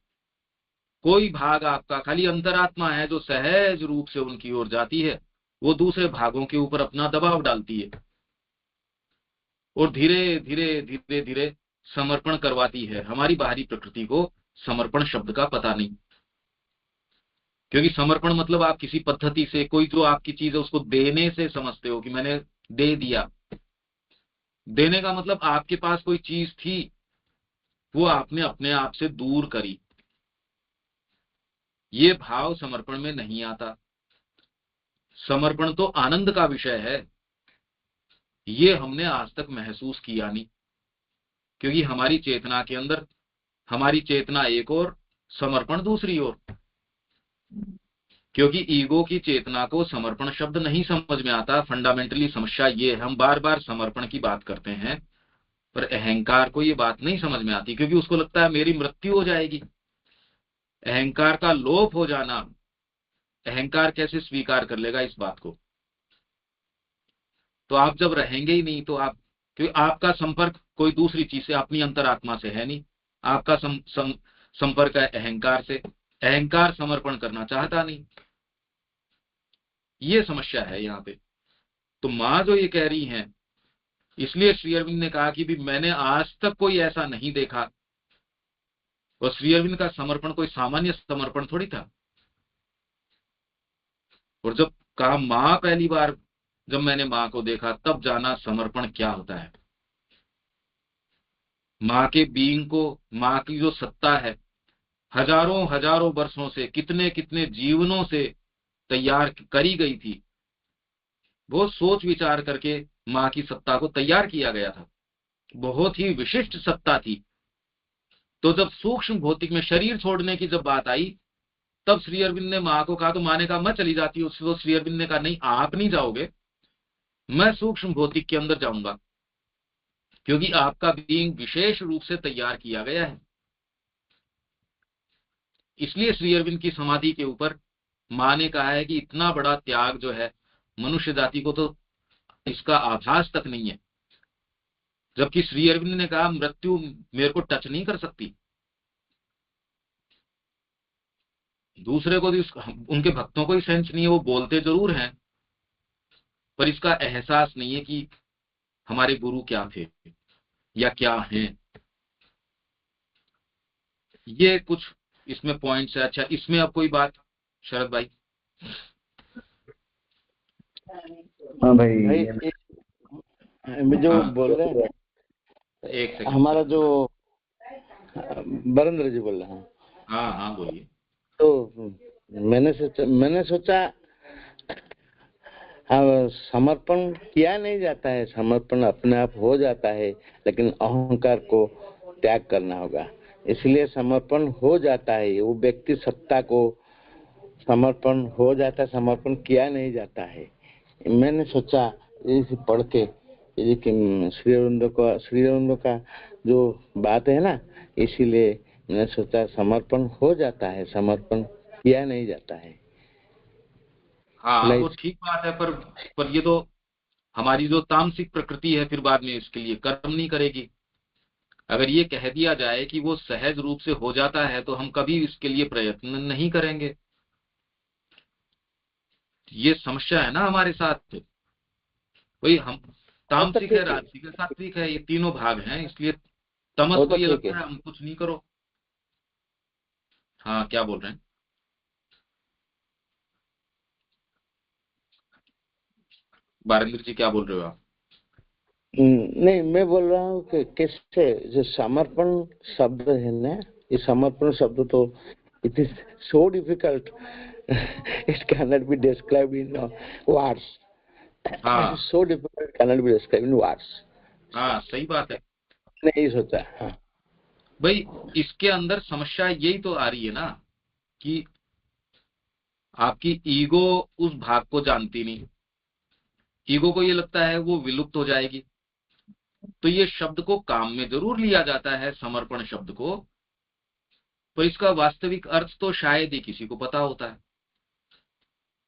कोई भाग आपका, खाली अंतरात्मा है जो सहज रूप से उनकी ओर जाती है, वो दूसरे भागों के ऊपर अपना दबाव डालती है और धीरे धीरे धीरे धीरे समर्पण करवाती है। हमारी बाहरी प्रकृति को समर्पण शब्द का पता नहीं, क्योंकि समर्पण मतलब आप किसी पद्धति से कोई जो आपकी चीज है उसको देने से समझते हो कि मैंने दे दिया। देने का मतलब आपके पास कोई चीज थी, वो आपने अपने आप से दूर करी। ये भाव समर्पण में नहीं आता। समर्पण तो आनंद का विषय है, ये हमने आज तक महसूस किया नहीं, क्योंकि हमारी चेतना के अंदर, हमारी चेतना एक और, समर्पण दूसरी ओर। क्योंकि ईगो की चेतना को समर्पण शब्द नहीं समझ में आता। फंडामेंटली समस्या ये है, हम बार बार समर्पण की बात करते हैं, पर अहंकार को ये बात नहीं समझ में आती, क्योंकि उसको लगता है मेरी मृत्यु हो जाएगी। अहंकार का लोप हो जाना, अहंकार कैसे स्वीकार कर लेगा इस बात को? तो आप जब रहेंगे ही नहीं तो आप, क्योंकि आपका संपर्क कोई दूसरी चीज से, अपनी अंतरात्मा से है नहीं, आपका संपर्क है अहंकार से। अहंकार समर्पण करना चाहता नहीं, ये समस्या है यहाँ पे। तो माँ जो ये कह रही हैं, इसलिए श्री अरविंद ने कहा कि भी मैंने आज तक कोई ऐसा नहीं देखा। और श्री अरविंद का समर्पण कोई सामान्य समर्पण थोड़ी था। और जब कहा माँ, पहली बार जब मैंने माँ को देखा तब जाना समर्पण क्या होता है। माँ के बीइंग को, माँ की जो सत्ता है, हजारों हजारों वर्षों से, कितने कितने जीवनों से तैयार करी गई थी। बहुत सोच विचार करके माँ की सत्ता को तैयार किया गया था। बहुत ही विशिष्ट सत्ता थी। तो जब सूक्ष्म भौतिक में शरीर छोड़ने की जब बात आई, तब श्री अरविंद ने माँ को कहा, तो माँ ने कहा मैं चली जाती हूँ। तो श्री अरविंद ने कहा नहीं, आप नहीं जाओगे, मैं सूक्ष्म भौतिक के अंदर जाऊंगा, क्योंकि आपका बीइंग विशेष रूप से तैयार किया गया है। इसलिए श्री अरविंद की समाधि के ऊपर माँ ने कहा है कि इतना बड़ा त्याग जो है मनुष्य जाति को तो इसका आभास तक नहीं है। जबकि श्री अरविंद ने कहा मृत्यु मेरे को टच नहीं कर सकती। दूसरे को भी उनके भक्तों को ही सेंस नहीं है, वो बोलते जरूर हैं पर इसका एहसास नहीं है कि हमारे गुरु क्या थे या क्या हैं। ये कुछ इसमें पॉइंट्स है। अच्छा, इसमें अब कोई बात शरद भाई? हाँ भाई, भाई मैं जो हाँ, बोल रहे हैं ना, एक सेकंड। हमारा जो वरेंद्र जी बोल रहे हैं, हाँ हाँ बोलिए। तो मैंने सोचा हाँ, समर्पण किया नहीं जाता है, समर्पण अपने आप हो जाता है, लेकिन अहंकार को त्याग करना होगा। इसलिए समर्पण हो जाता है, वो व्यक्ति सत्ता को समर्पण हो जाता है, समर्पण किया नहीं जाता है। मैंने सोचा इसे पढ़ के कि श्री अरविंदो का जो बात है ना, इसीलिए मैंने सोचा समर्पण हो जाता है, समर्पण किया नहीं जाता है। हाँ वो ठीक बात है, पर ये तो हमारी जो तामसिक प्रकृति है फिर बाद में इसके लिए कर्म नहीं करेगी। अगर ये कह दिया जाए कि वो सहज रूप से हो जाता है तो हम कभी इसके लिए प्रयत्न नहीं करेंगे। ये समस्या है ना हमारे साथ। वही हम तामसिक है, राजसिक है, सात्विक है, ये तीनों भाग हैं। इसलिए तमस को ये लगता है हम कुछ नहीं करो। हाँ क्या बोल रहे हैं? बारेंद्र जी क्या बोल रहे हो आप? नहीं, मैं बोल रहा हूँ कि कैसे जो समर्पण शब्द है ना, ये समर्पण शब्द तो it is so difficult, it can not be described in words. हाँ so difficult, can not be described in words. हाँ सही बात है। नहीं सोचा। हाँ भाई इसके अंदर समस्या यही तो आ रही है ना कि आपकी ईगो उस भाग को जानती नहीं। ईगो को ये लगता है वो विलुप्त हो जाएगी, तो ये शब्द को काम में जरूर लिया जाता है, समर्पण शब्द को, पर इसका वास्तविक अर्थ तो शायद ही किसी को पता होता है।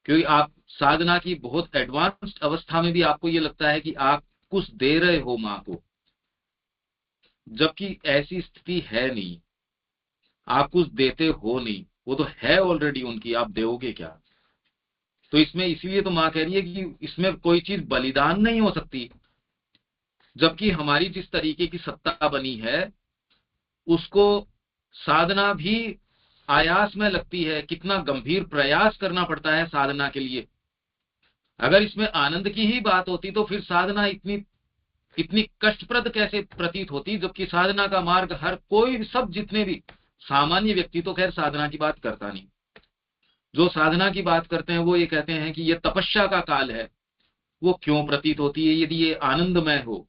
क्योंकि आप साधना की बहुत एडवांस्ड अवस्था में भी आपको ये लगता है कि आप कुछ दे रहे हो मां को, जबकि ऐसी स्थिति है नहीं। आप कुछ देते हो नहीं, वो तो है ऑलरेडी उनकी, आप दोगे क्या? तो इसमें इसीलिए तो मां कह रही है कि इसमें कोई चीज बलिदान नहीं हो सकती। जबकि हमारी जिस तरीके की सत्ता बनी है उसको साधना भी आयास में लगती है, कितना गंभीर प्रयास करना पड़ता है साधना के लिए। अगर इसमें आनंद की ही बात होती तो फिर साधना इतनी इतनी कष्टप्रद कैसे प्रतीत होती, जबकि साधना का मार्ग हर कोई, सब जितने भी सामान्य व्यक्ति तो खैर साधना की बात करता नहीं। जो साधना की बात करते हैं वो ये कहते हैं कि ये तपस्या का काल है। वो क्यों प्रतीत होती है? यदि ये आनंदमय हो,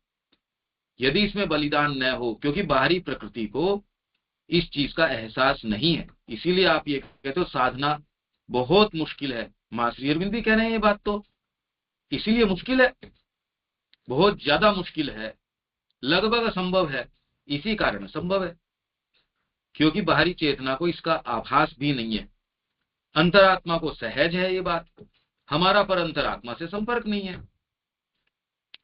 यदि इसमें बलिदान न हो, क्योंकि बाहरी प्रकृति को इस चीज का एहसास नहीं है। इसीलिए आप ये कहते हो साधना बहुत मुश्किल है। मां श्री अरविंद भी कह रहे हैं ये बात, तो इसीलिए मुश्किल है, बहुत ज्यादा मुश्किल है, लगभग असंभव है। इसी कारण संभव है क्योंकि बाहरी चेतना को इसका आभास भी नहीं है। अंतरात्मा को सहज है ये बात, हमारा पर अंतरात्मा से संपर्क नहीं है।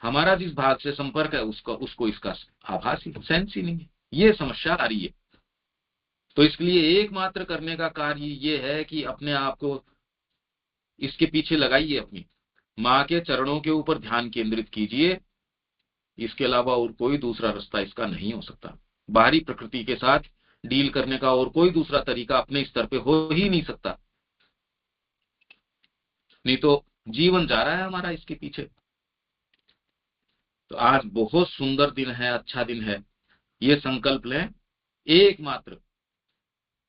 हमारा जिस भाग से संपर्क है उसको इसका आभास ही, सेंस ही नहीं है। ये समस्या आ रही है। तो इसके लिए एकमात्र करने का कार्य ये है कि अपने आप को इसके पीछे लगाइए, अपनी माँ के चरणों के ऊपर ध्यान केंद्रित कीजिए। इसके अलावा और कोई दूसरा रास्ता इसका नहीं हो सकता। बाहरी प्रकृति के साथ डील करने का और कोई दूसरा तरीका अपने स्तर पे हो ही नहीं सकता। नहीं तो जीवन जा रहा है हमारा इसके पीछे। तो आज बहुत सुंदर दिन है, अच्छा दिन है। ये संकल्प लें, एकमात्र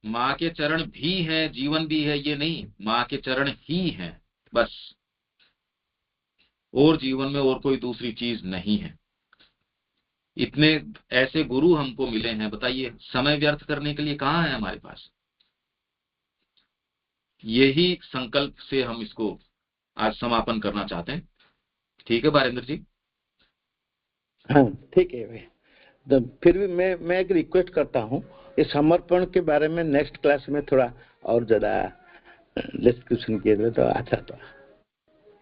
माँ के चरण भी हैं, जीवन भी है, ये नहीं, माँ के चरण ही हैं बस। और जीवन में और कोई दूसरी चीज नहीं है। इतने ऐसे गुरु हमको मिले हैं, बताइए समय व्यर्थ करने के लिए कहाँ है हमारे पास। यही संकल्प से हम इसको आज समापन करना चाहते हैं। ठीक है बारेंद्र जी? हाँ ठीक है भाई। तो फिर भी मैं एक रिक्वेस्ट करता हूँ, इस समर्पण के बारे में नेक्स्ट क्लास में थोड़ा और ज्यादा डिस्कशन किए तो अच्छा था।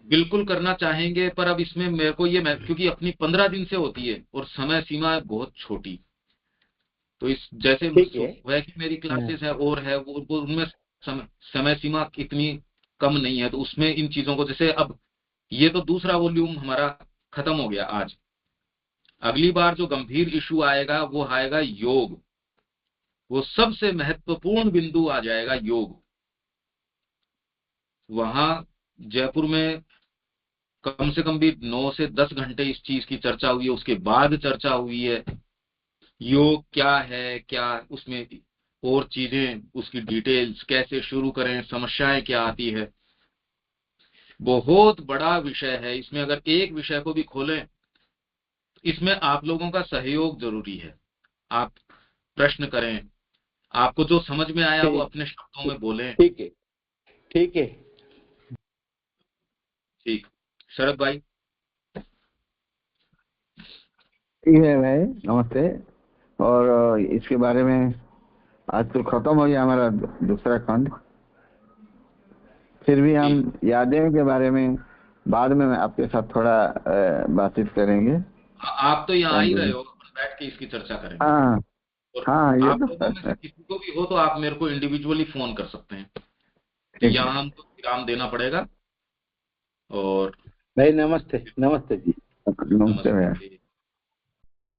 बिल्कुल करना चाहेंगे, पर अब इसमें मेरे को ये क्योंकि अपनी 15 दिन से होती है और समय सीमा है बहुत छोटी, तो इस जैसे ठीक है। सुबह की मेरी क्लासेस है और है वो उनमें समय सीमा इतनी कम नहीं है, तो उसमें इन चीजों को, जैसे अब ये तो दूसरा वॉल्यूम हमारा खत्म हो गया आज। अगली बार जो गंभीर इशू आएगा वो आएगा योग, वो सबसे महत्वपूर्ण बिंदु आ जाएगा योग। वहां जयपुर में कम से कम भी 9 से 10 घंटे इस चीज की चर्चा हुई है, उसके बाद चर्चा हुई है योग क्या है, क्या उसमें और चीजें, उसकी डिटेल्स कैसे शुरू करें, समस्याएं क्या आती है। बहुत बड़ा विषय है, इसमें अगर एक विषय को भी खोलें, इसमें आप लोगों का सहयोग जरूरी है। आप प्रश्न करें, आपको जो समझ में आया वो अपने शब्दों में बोलें। ठीक है ठीक है। ठीक, शरद भाई? ठीक है भाई, नमस्ते। और इसके बारे में आज तो खत्म हो गया हमारा दूसरा खंड। फिर भी हम यादें के बारे में बाद में आपके साथ थोड़ा बातचीत करेंगे। आप तो यहाँ आ ही रहे हो, अपन बैठ के इसकी चर्चा करेंगे। हाँ और हाँ, ये आप तो लोगों में से किसी को भी हो तो आप मेरे को इंडिविजुअली फोन कर सकते हैं। ठीक है यहाँ हमको विराम देना पड़ेगा। और भाई नमस्ते। नमस्ते जी। नमस्ते भैया। नमस्ते।